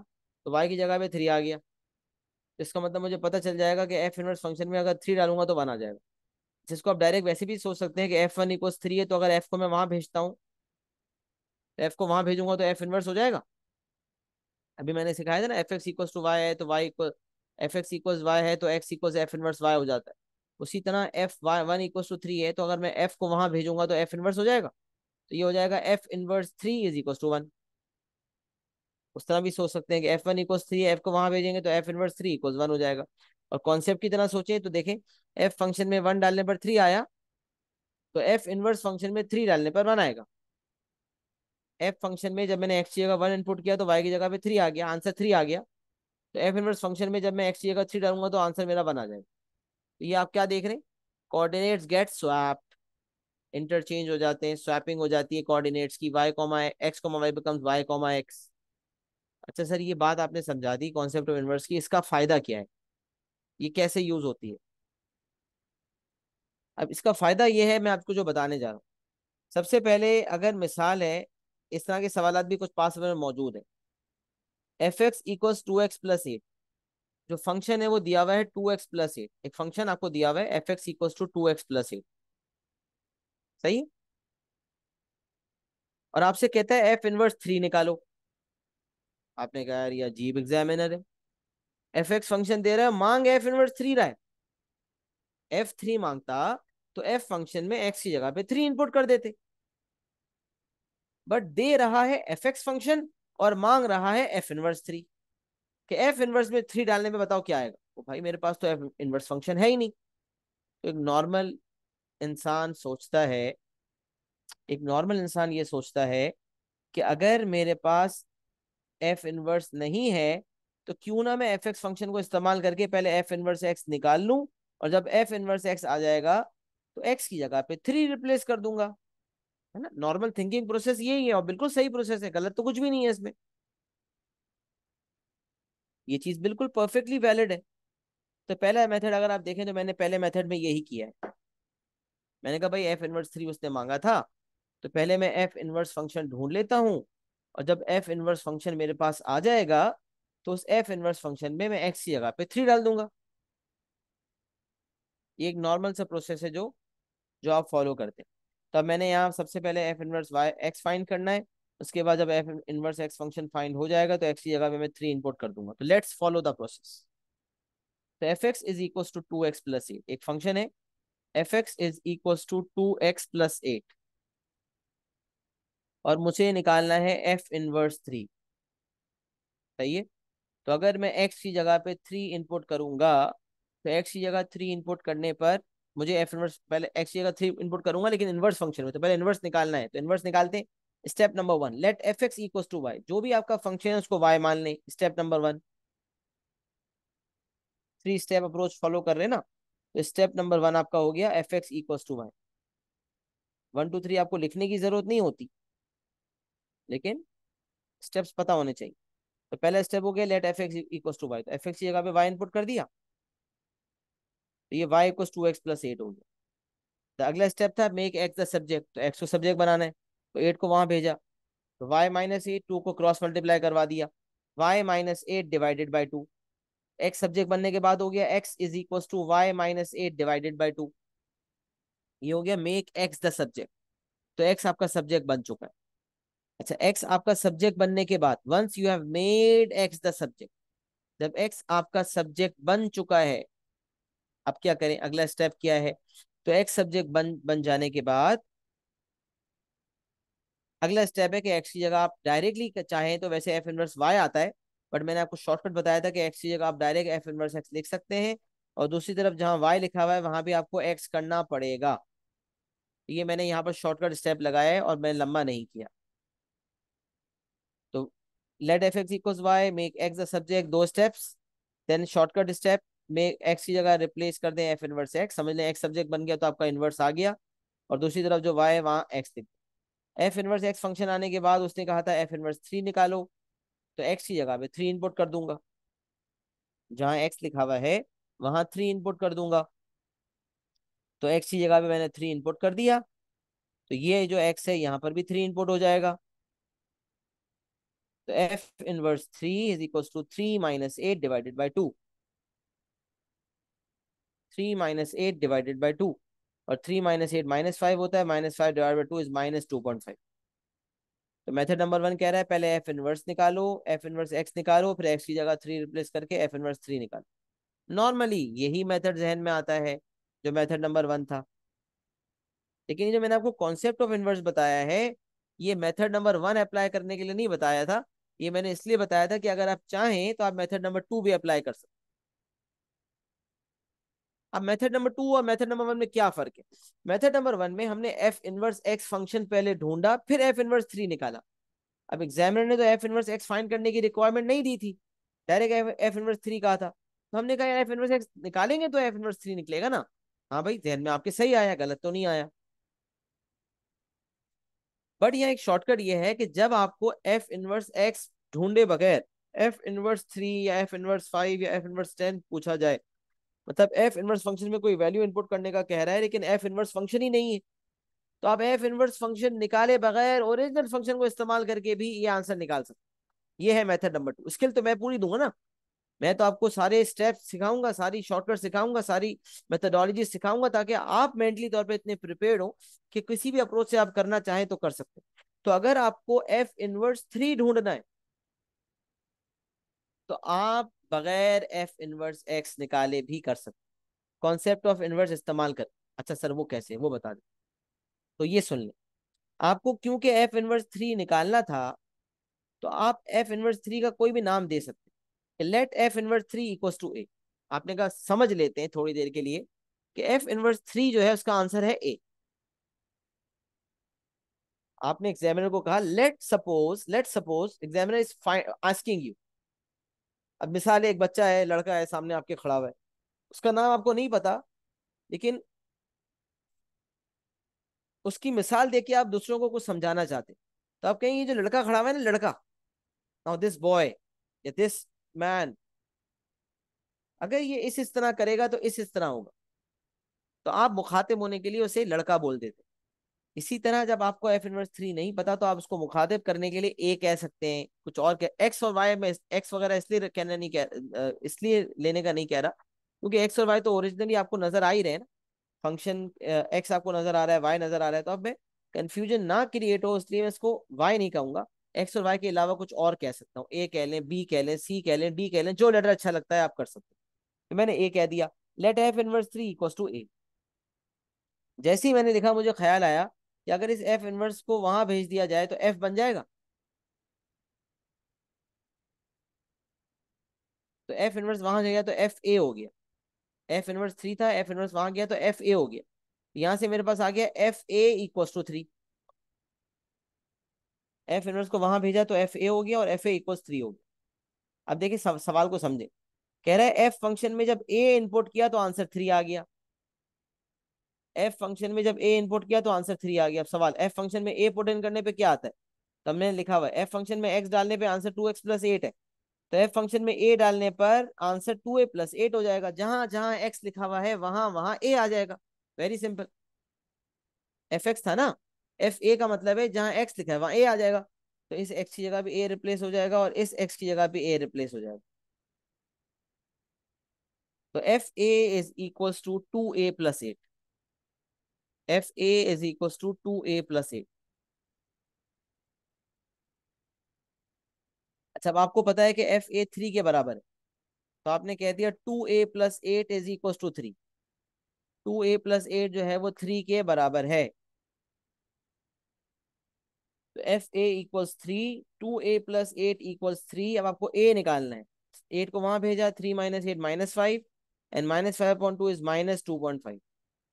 A: तो वाई की जगह पे 3 आ गया। तो इसका मतलब मुझे पता चल जाएगा कि एफ इनवर्स फंक्शन में अगर 3 डालूंगा तो 1 आ जाएगा। जिसको आप डायरेक्ट वैसे भी सोच सकते हैं कि एफ वन इक्वल्स 3 है, तो अगर एफ को मैं वहां भेजता हूँ, तो एफ को वहां भेजूंगा तो एफ इनवर्स हो जाएगा। अभी मैंने सिखाया था ना, f x equals to y है तो y equal, f x equals y है तो x equals f inverse y हो जाता है। उसी तरह f y one equals to 3 है, तो अगर मैं एफ को वहां भेजूंगा तो एफ इनवर्स हो जाएगा। तो ये हो जाएगा f inverse 3 is equals to 1। उस तरह भी सोच सकते हैं कि एफ वन इक्वल्स 3, एफ को वहां भेजेंगे तो एफ इनवर्स 3 इक्वल्स 1 हो जाएगा। और कॉन्सेप्ट की तरह सोचें तो देखें, एफ फंक्शन में 1 डालने पर 3 आया, तो एफ इनवर्स फंक्शन में 3 डालने पर 1 आएगा। एफ फंक्शन में जब मैंने एक्स की जगह 1 इनपुट किया तो वाई की जगह पे 3 आ गया, आंसर 3 आ गया। तो एफ इनवर्स फंक्शन में जब मैं एक्स की जगह 3 डालूंगा तो आंसर मेरा 1 आ जाएगा। तो ये आप क्या देख रहे हैं, कोऑर्डिनेट्स गेट स्वैप्ड, इंटरचेंज हो जाते हैं, स्वैपिंग हो जाती है कोऑर्डिनेट्स की, y comma x comma y becomes y comma x. अच्छा सर, ये बात आपने समझा दी कॉन्सेप्ट ऑफ इनवर्स की, इसका फायदा क्या है, ये कैसे यूज होती है। अब इसका फायदा ये है, मैं आपको जो बताने जा रहा हूँ। सबसे पहले अगर मिसाल है, इस तरह के सवाल भी कुछ पास में मौजूद है। एफ एक्स इक्वल्स 2x+8, जो फंक्शन है वो दिया हुआ है 2x+8। एक फंक्शन आपको दिया हुआ है f x equals to 2x+8, सही है। और आपसे कहता है एफ इनवर्स 3 निकालो। आपने कहा यार ये अजीब एग्जामिनर है, एफ एक्स फंक्शन दे रहा है, मांग एफ इनवर्स 3 रहा है। F3 मांगता तो एफ फंक्शन में एक्स की जगह पे 3 इनपुट कर देते। बट दे रहा है एफ एक्स फंक्शन और मांग रहा है एफ इनवर्स 3, कि एफ इनवर्स में 3 डालने में बताओ क्या आएगा। तो भाई मेरे पास तो एफ इनवर्स फंक्शन है ही नहीं। तो एक नॉर्मल इंसान सोचता है, एक नॉर्मल इंसान ये सोचता है कि अगर मेरे पास एफ इनवर्स नहीं है तो क्यों ना मैं एफ एक्स फंक्शन को इस्तेमाल करके पहले एफ इनवर्स एक्स निकाल लूं, और जब एफ इनवर्स एक्स आ जाएगा तो एक्स की जगह पे 3 रिप्लेस कर दूंगा। है ना, नॉर्मल थिंकिंग प्रोसेस यही है, और बिल्कुल सही प्रोसेस है, गलत तो कुछ भी नहीं है इसमें। ये चीज बिल्कुल परफेक्टली वैलिड है। तो पहला मेथड अगर आप देखें तो मैंने पहले मेथड में यही किया है। मैंने कहा भाई एफ इनवर्स 3 उसने मांगा था, तो पहले मैं एफ इनवर्स फंक्शन ढूंढ लेता हूँ, और जब एफ इनवर्स फंक्शन मेरे पास आ जाएगा तो उस एफ इनवर्स फंक्शन में मैं एक्स की जगह पे 3 डाल दूंगा। ये एक नॉर्मल सा प्रोसेस है जो जो आप फॉलो करते हैं। तब मैंने यहाँ सबसे पहले f inverse y x find करना है। उसके बाद जब f inverse x function find हो जाएगा तो एक्स की जगह पे मैं 3 इनपुट कर दूंगा। तो लेट्स फॉलो द प्रोसेस। तो f x is equal to 2x+8, एक फंक्शन है f x is equal to 2x+8, और मुझे निकालना है एफ इनवर्स 3, सही है। तो अगर मैं एक्स की जगह पे 3 इनपुट करूंगा, तो एक्स की जगह 3 इनपुट करने पर मुझे एफ इनवर्स, पहले एक्स की जगह 3 इनपुट करूंगा लेकिन इनवर्स फंक्शन में, तो पहले इनवर्स निकालना है। तो इनवर्स निकालते हैं। Step number 1, let f x equal to y, जो भी आपका फंक्शन है उसको वाई मान लें। Step number 1, 3 step approach follow कर रहे हैं ना। तो स्टेप नंबर 1 आपका हो गया f x equal to y. 1 2 3 आपको लिखने की जरूरत नहीं होती, लेकिन स्टेप्स पता होने चाहिए। तो पहला स्टेप हो गया let f x equal to y, तो एफ एक्स की जगह पे वाई इनपुट कर दिया, तो ये वाई इक्वल 2x+8 हो गया। तो अगला स्टेप था मेक एक्स द सब्जेक्ट, तो एक्स को सब्जेक्ट बनाना है, तो 8 को वहां भेजा। तो y-8 2 को क्रॉस मल्टीप्लाई करवा दिया, y-8 divided by 2। X subject बनने के बाद हो गया x is equal to y-8 divided by 2। ये हो गया मेक एक्स द सब्जेक्ट। तो x आपका सब्जेक्ट बन चुका है। अच्छा, x आपका सब्जेक्ट बनने के बाद once you have made x the subject, जब x आपका सब्जेक्ट बन चुका है, अब क्या करें, अगला स्टेप क्या है। तो x सब्जेक्ट बन बन जाने के बाद अगला स्टेप है कि एक्स की जगह आप डायरेक्टली चाहें तो वैसे एफ इनवर्स वाई आता है, बट मैंने आपको शॉर्टकट बताया था कि एक्स की जगह आप डायरेक्ट एफ इनवर्स एक्स लिख सकते हैं, और दूसरी तरफ जहां वाई लिखा हुआ है वहां भी आपको एक्स करना पड़ेगा। ये मैंने यहाँ पर शॉर्टकट स्टेप लगाया है और मैंने लंबा नहीं किया। तो let f x equals y, make x the subject, 2 steps. Then shortcut step, make x की जगह रिप्लेस कर दें एफ इनवर्स एक्स, समझ लें एक्स सब्जेक्ट बन गया तो आपका इनवर्स आ गया, और दूसरी तरफ जो वाई है वहाँ एक्स लिख। एफ इनवर्स एक्स फंक्शन आने के बाद उसने कहा था एफ इनवर्स 3 निकालो, तो एक्स की जगह पे 3 इनपुट कर दूंगा जहां एक्स लिखा हुआ है, वहां 3 इनपुट कर दूंगा, तो x की जगह पे मैंने 3 इनपुट कर दिया, तो ये जो x है यहाँ पर भी 3 इनपुट हो जाएगा। तो f inverse 3 is equal to 3 minus 8 divided by 2, 3 minus 8 divided by 2, और 3 माइनस 8 -5 होता है, -5 डिवाइड बाई 2 इज -2.5। तो मेथड नंबर 1 कह रहा है पहले एफ इनवर्स निकालो, एफ इनवर्स एक्स निकालो, फिर एक्स की जगह 3 रिप्लेस करके एफ इनवर्स 3 निकालो। नॉर्मली यही मेथड जहन में आता है जो मेथड नंबर 1 था, लेकिन ये जो मैंने आपको कॉन्सेप्ट ऑफ इनवर्स बताया है, ये मेथड नंबर 1 अप्लाई करने के लिए नहीं बताया था। ये मैंने इसलिए बताया था कि अगर आप चाहें तो आप मेथड नंबर 2 भी अप्लाई कर सकते। अब मेथड नंबर 2 और मेथड नंबर 1 में क्या फर्क है? मेथड नंबर 1 में हमने एफ इनवर्स एक्स फंक्शन पहले ढूंढा, फिर एफ इनवर्स 3 निकाला। अब एग्जामिनर ने तो एफ इनवर्स एक्स फाइंड करने की रिक्वायरमेंट नहीं दी थी, डायरेक्ट एफ इनवर्स 3 कहा था। तो हमने कहा एफ इनवर्स एक्स निकालेंगे तो एफ इनवर्स 3 निकलेगा ना। हाँ भाई, ध्यान में आपके सही आया, गलत तो नहीं आया। बट यहाँ एक शॉर्टकट ये है कि जब आपको एफ इनवर्स एक्स ढूंढे बगैर एफ इनवर्स 3 या एफ इनवर्स 5 या एफ इनवर्स 10 पूछा जाए, मतलब एफ इनवर्स फंक्शन में कोई वैल्यू इनपुट करने का कह रहा है लेकिन एफ इनवर्स फंक्शन ही नहीं है, तो आप एफ इनवर्स फंक्शन निकाले बगैर ओरिजिनल फंक्शन को इस्तेमाल करके भी ये आंसर निकाल सकते। ये है मेथड नंबर 2। स्किल तो मैं पूरी दूंगा ना, मैं तो आपको सारे स्टेप्स सिखाऊंगा, सारी शॉर्टकट सिखाऊंगा, सारी मेथडोलॉजी सिखाऊंगा, ताकि आप मेंटली तौर पे इतने प्रिपेयर्ड हो कि किसी भी अप्रोच से आप करना चाहें तो कर सकते हैं। तो अगर आपको एफ इनवर्स 3 ढूंढना है तो आप बगैर एफ इनवर्स एक्स निकाले भी कर सकते, कॉन्सेप्ट ऑफ इनवर्स इस्तेमाल कर। अच्छा सर वो कैसे, वो बता दें। तो ये सुन लें, आपको क्योंकि एफ इनवर्स 3 निकालना था, तो आप एफ इनवर्स 3 का कोई भी नाम दे सकते हैं। Let f inverse 3 equals to a. आपने कहा समझ लेते हैं थोड़ी देर के लिए कि एफ इनवर्स 3 जो है उसका आंसर है ए। आपने एग्जामिनर को कहा let suppose examiner is asking you. अब मिसाल है, एक बच्चा है, लड़का है, सामने आपके खड़ा हुआ है, उसका नाम आपको नहीं पता, लेकिन उसकी मिसाल देके आप दूसरों को कुछ समझाना चाहते हैं। तो आप कहेंगे ये जो लड़का खड़ा हुआ है ना, लड़का, नाउ दिस बॉय या दिस मैन, अगर ये इस तरह करेगा तो इस तरह होगा, तो आप मुखातिब होने के लिए उसे लड़का बोल देते। इसी तरह जब आपको एफ इनवर्स 3 नहीं पता तो आप उसको मुखातिब करने के लिए ए कह सकते हैं, कुछ और कह, एक्स और वाई में एक्स वगैरह इसलिए कहना नहीं कह, इसलिए लेने का नहीं कह रहा क्योंकि एक्स और वाई तो ओरिजिनली आपको नजर आ ही रहे हैं ना। फंक्शन एक्स आपको नजर आ रहा है, वाई नजर आ रहा है, तो अब मैं कंफ्यूजन ना क्रिएट हो इसलिए मैं इसको वाई नहीं कहूंगा, एक्स और वाई के अलावा कुछ और कह सकता हूँ। ए कह लें, बी कह लें, सी कह लें, डी कह लें, जो लेटर अच्छा लगता है आप कर सकते हैं। तो मैंने ए कह दिया, let f inverse 3 equals to a. जैसे ही मैंने देखा मुझे ख्याल आया कि अगर इस एफ इनवर्स को वहां भेज दिया जाए तो एफ बन जाएगा। तो एफ इनवर्स वहां गया तो एफ ए हो गया। एफ इनवर्स 3 था, एफ इनवर्स वहां गया तो एफ ए हो गया। यहां से मेरे पास आ गया f a equals to 3। F inverse को वहां भेजा तो एफ ए हो गया और एफ ए इक्वल्स 3 हो गया। अब देखिए सवाल को समझे। कह रहा है एफ फंक्शन में जब ए इनपुट किया तो आंसर 3 आ गया। एफ फंक्शन में जब ए इनपुट किया तो आंसर 3 आ गया। अब सवाल, एफ फंक्शन में ए पुट इन करने पे क्या आता है? तो हमने लिखा हुआ है एफ फंक्शन में एक्स डालने पे आंसर 2x+8 है, तो एफ फंक्शन में ए डालने पर आंसर 2a+8 हो जाएगा। जहां जहां एक्स लिखा हुआ है वहां वहां ए आ जाएगा। Very simple. एफ एक्स था ना, एफ ए का मतलब है जहां एक्स लिखा है वहां ए आ जाएगा। तो इस एक्स की जगह भी ए रिप्लेस हो जाएगा और इस एक्स की जगह भी ए रिप्लेस हो जाएगा। तो f a is equals to 2a+8। F a is equals to 2a+8। अच्छा, अब आपको पता है कि एफ ए 3 के बराबर है, तो आपने कह दिया 2a+8 is equals to 3। 2a+8 जो है वो 3 के बराबर है। तो f a equals 3, 2a+8 equals 3। अब आपको ए निकालना है। 8 को वहां भेजा, 3 - 8 -5, एंड -5/2 इज -2.5।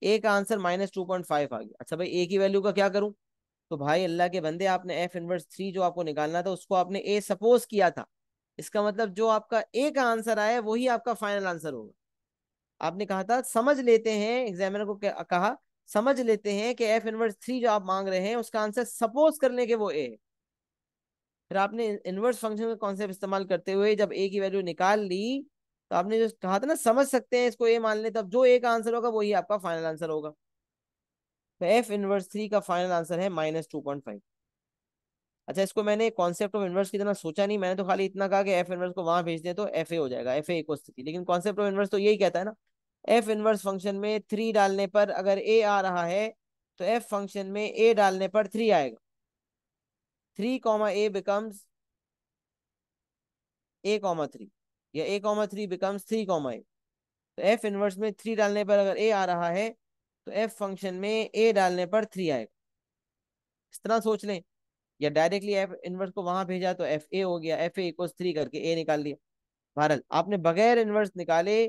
A: ए का आंसर -2.5 आ गया। अच्छा भाई, ए की वैल्यू का क्या करूं? तो भाई अल्लाह के बंदे, आपने एफ इनवर्स 3 जो आपको निकालना था उसको आपने ए सपोज किया था। इसका मतलब जो आपका ए का आंसर आया वही आपका फाइनल आंसर होगा। आपने कहा था समझ लेते हैं, एग्जामिनर को कहा समझ लेते हैं कि एफ इनवर्स 3 जो आप मांग रहे हैं उसका आंसर सपोज करने के वो ए है। फिर आपने इनवर्स फंक्शन का कॉन्सेप्ट इस्तेमाल करते हुए जब ए की वैल्यू निकाल ली, तो आपने जो कहा था ना समझ सकते हैं इसको, ए मान लें, तब जो ए का आंसर होगा वही आपका फाइनल आंसर होगा। तो एफ इनवर्स थ्री का फाइनल आंसर है -2.5। अच्छा, इसको मैंने कॉन्सेप्ट ऑफ इनवर्स की तरह सोचा नहीं, मैंने तो खाली इतना कहा कि एफ इनवर्स को वहां भेज दें तो एफ ए हो जाएगा, एफ ए इक्वल थ्री। लेकिन कॉन्सेप्ट ऑफ इनवर्स तो यही कहता है ना, एफ इनवर्स फंक्शन में थ्री डालने पर अगर ए आ रहा है तो एफ फंक्शन में ए डालने पर थ्री आएगा। Three comma a becomes a comma three, या a comma three becomes three comma a. तो एफ इनवर्स में थ्री डालने पर अगर ए आ रहा है तो एफ फंक्शन में ए डालने पर थ्री आएगा। इस तरह सोच लें, या डायरेक्टली एफ इनवर्स को वहां भेजा तो एफ ए हो गया, एफ ए इक्वल थ्री करके ए निकाल लिया। बहरहाल आपने बगैर इनवर्स निकाले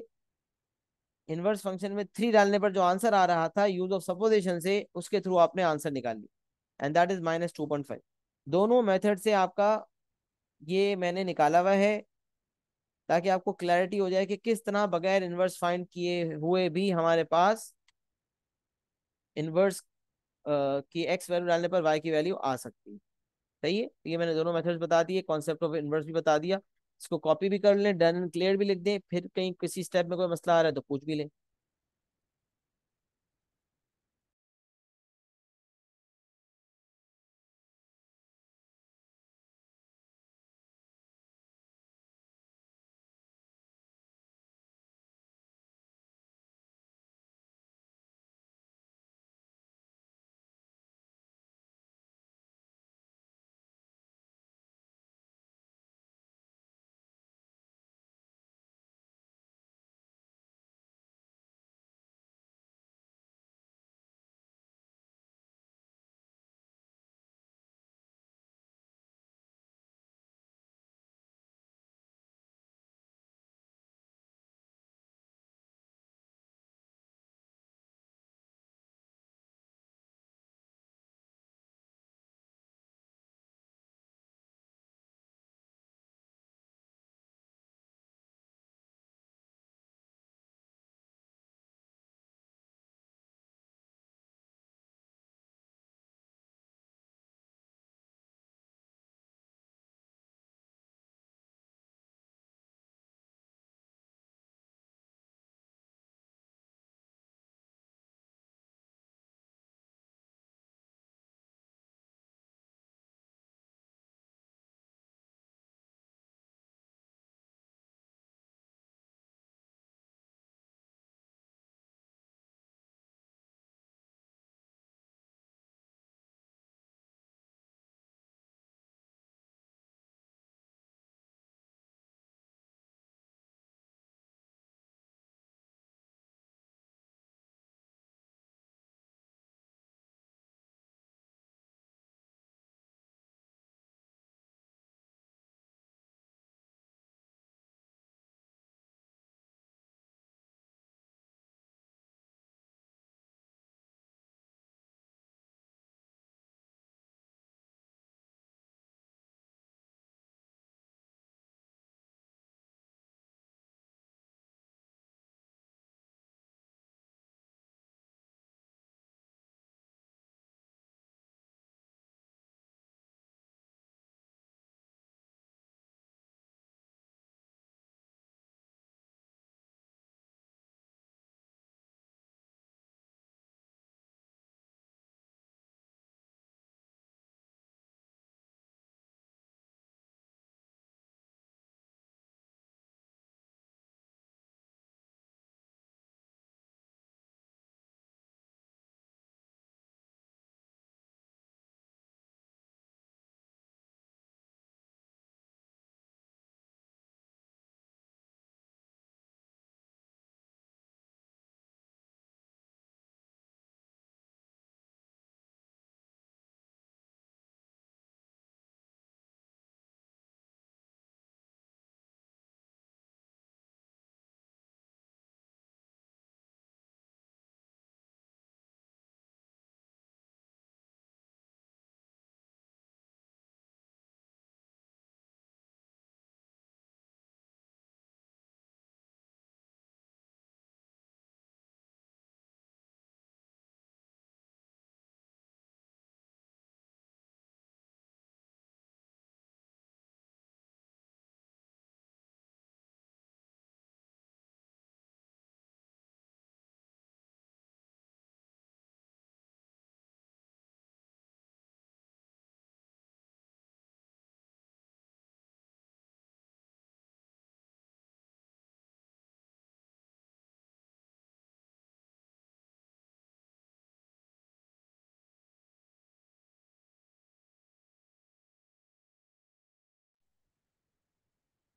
A: इनवर्स फंक्शन में थ्री डालने पर जो आंसर आ रहा था यूज ऑफ सपोजिशन से, उसके थ्रू आपने आंसर निकाल लिया, एंड दैट इज -2.5। दोनों मेथड से आपका ये मैंने निकाला हुआ है, ताकि आपको क्लैरिटी हो जाए कि किस तरह बगैर इनवर्स फाइंड किए हुए भी हमारे पास इनवर्स की एक्स वैल्यू डालने पर वाई की वैल्यू आ सकती है। सही है, तो ये मैंने दोनों मेथड्स बता दिए, कॉन्सेप्ट ऑफ इनवर्स भी बता दिया। इसको कॉपी भी कर लें, डन एंड क्लियर भी लिख दें, फिर कहीं किसी स्टेप में कोई मसला आ रहा है तो पूछ भी लें।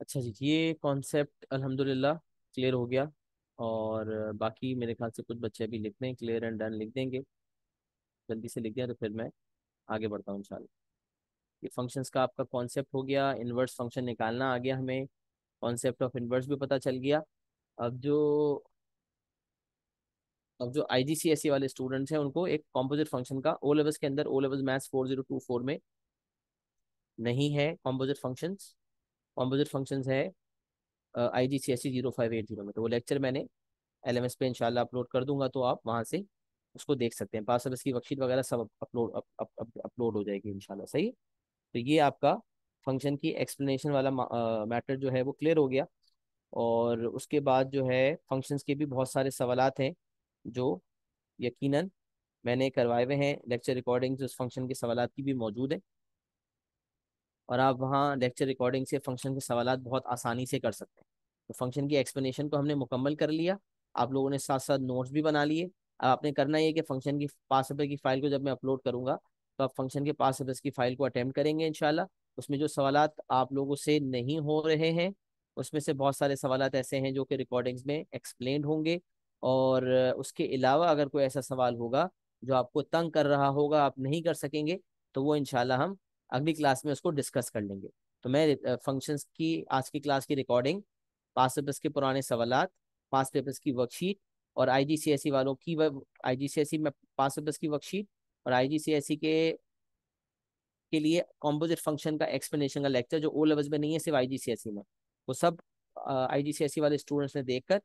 A: अच्छा जी, ये कॉन्सेप्ट अल्हम्दुलिल्लाह क्लियर हो गया। और बाकी मेरे ख्याल से कुछ बच्चे अभी लिख दें, क्लियर एंड डन लिख देंगे, जल्दी से लिख दें तो फिर मैं आगे बढ़ता हूँ इंशाल्लाह। ये फंक्शंस का आपका कॉन्सेप्ट हो गया, इनवर्स फंक्शन निकालना आ गया हमें, कॉन्सेप्ट ऑफ इनवर्स भी पता चल गया। अब जो अब जो आईजीसीएसई वाले स्टूडेंट्स हैं उनको एक कॉम्पोजिट फंक्शन का ओ लेवल्स के अंदर, ओ लेवल्स मैथ्स 4024 में नहीं है कॉम्पोजिट फंक्शंस। कॉम्पोजिट फंक्शंस है आईजीसीएसई 0580 में। तो वो लेक्चर मैंने एलएमएस पे इंशाल्लाह अपलोड कर दूंगा, तो आप वहां से उसको देख सकते हैं। पास सर्विस की वर्कशीट वगैरह सब अपलोड हो जाएगी इंशाल्लाह। सही। तो ये आपका फंक्शन की एक्सप्लेनेशन वाला मैटर जो है वो क्लियर हो गया। और उसके बाद जो है फंक्शंस के भी बहुत सारे सवालात हैं जो यकीनन मैंने करवाए हुए हैं। लेक्चर रिकॉर्डिंग्स उस फंक्शन के सवालात की भी मौजूद है, और आप वहाँ लेक्चर रिकॉर्डिंग से फंक्शन के सवालात बहुत आसानी से कर सकते हैं। तो फंक्शन की एक्सप्लेनेशन को हमने मुकम्मल कर लिया, आप लोगों ने साथ साथ नोट्स भी बना लिए। अब आपने करना ये कि फंक्शन की पास पेपर की फाइल को जब मैं अपलोड करूंगा, तो आप फंक्शन के पास पेपर की फाइल को अटेम्प्ट करेंगे इंशाल्लाह। उसमें जो सवालात आप लोगों से नहीं हो रहे हैं, उसमें से बहुत सारे सवालात ऐसे हैं जो कि रिकॉर्डिंग्स में एक्सप्लेन होंगे। और उसके अलावा अगर कोई ऐसा सवाल होगा जो आपको तंग कर रहा होगा, आप नहीं कर सकेंगे, तो वो इंशाल्लाह हम अगली क्लास में उसको डिस्कस कर लेंगे। तो मैं फंक्शंस की आज की क्लास की रिकॉर्डिंग, पास पेपर्स के पुराने सवालात, पास पेपर्स की वर्कशीट, और आईजीसीएसई वालों की आईजीसीएसई में पास पेपर्स की वर्कशीट, और आईजीसीएसई के लिए कॉम्पोजिट फंक्शन का एक्सप्लेनेशन का लेक्चर जो ओ लेवल्स में नहीं है, सिर्फ आईजीसीएसई में, वो सब आईजीसीएसई वाले स्टूडेंट्स ने देखकर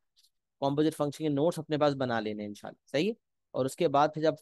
A: कॉम्पोजिट फंक्शन के नोट्स अपने पास बना लेने हैं इंशाल्लाह। सही है। और उसके बाद फिर जब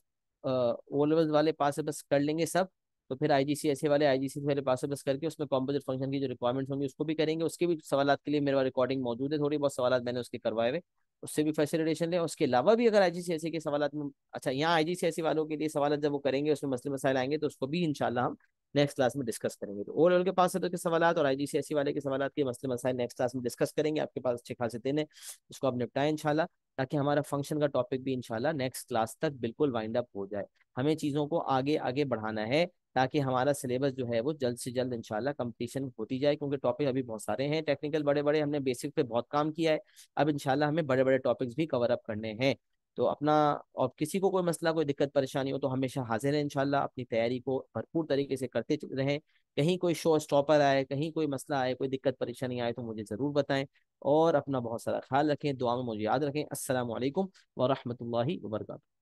A: ओ लेवल्स वाले पास से बस कर लेंगे सब, तो फिर आईजीसीएसई वाले आईजीसीएसई वाले पास से बस करके उसमें कॉम्पोजिट फंक्शन की जो रिक्वायरमेंट्स होंगी उसको भी करेंगे। उसके भी सवालात के लिए मेरे पास रिकॉर्डिंग मौजूद है, थोड़ी बहुत सवालात मैंने उसके करवाए हुए, उससे भी फैसिलिटेशन लें। उसके अलावा भी अगर आईजीसीएसई के सवालात में, अच्छा यहाँ आईजीसीएसई वालों के लिए सवाल जब वो करेंगे उसमें मसले मसाइल आएंगे, तो उसको भी इंशाल्लाह हम नेक्स्ट क्लास में डिस्कस करेंगे। तो ओ लेवल के पास के सवाल और आईजीसीएसई वाले के सवाल के मसले मसाइल नेक्स्ट क्लास में डिस्कस करेंगे। आपके पास अच्छे खासे दिन है, उसको आप निपटाएं इंशाल्लाह, ताकि हमारा फंक्शन का टॉपिक भी इंशाल्लाह नेक्स्ट क्लास तक बिल्कुल वाइंड अप हो जाए। हमें चीज़ों को आगे आगे बढ़ाना है, ताकि हमारा सिलेबस जो है वो जल्द से जल्द इंशाल्लाह कंप्लीशन होती जाए, क्योंकि टॉपिक अभी बहुत सारे हैं टेक्निकल, बड़े बड़े, हमने बेसिक पे बहुत काम किया है। अब इंशाल्लाह हमें बड़े बड़े टॉपिक्स भी कवर अप करने हैं। तो अपना, और किसी को कोई मसला कोई दिक्कत परेशानी हो तो हमेशा हाजिर है इंशाल्लाह, अपनी तैयारी को भरपूर तरीके से करते रहें। कहीं कोई शो स्टॉपर आए, कहीं कोई मसला आए, कोई दिक्कत परेशानी आए, तो मुझे ज़रूर बताएं। और अपना बहुत सारा ख्याल रखें, दुआ में मुझे याद रखें। अस्सलाम वालेकुम व रहमतुल्लाहि व बरकातहू।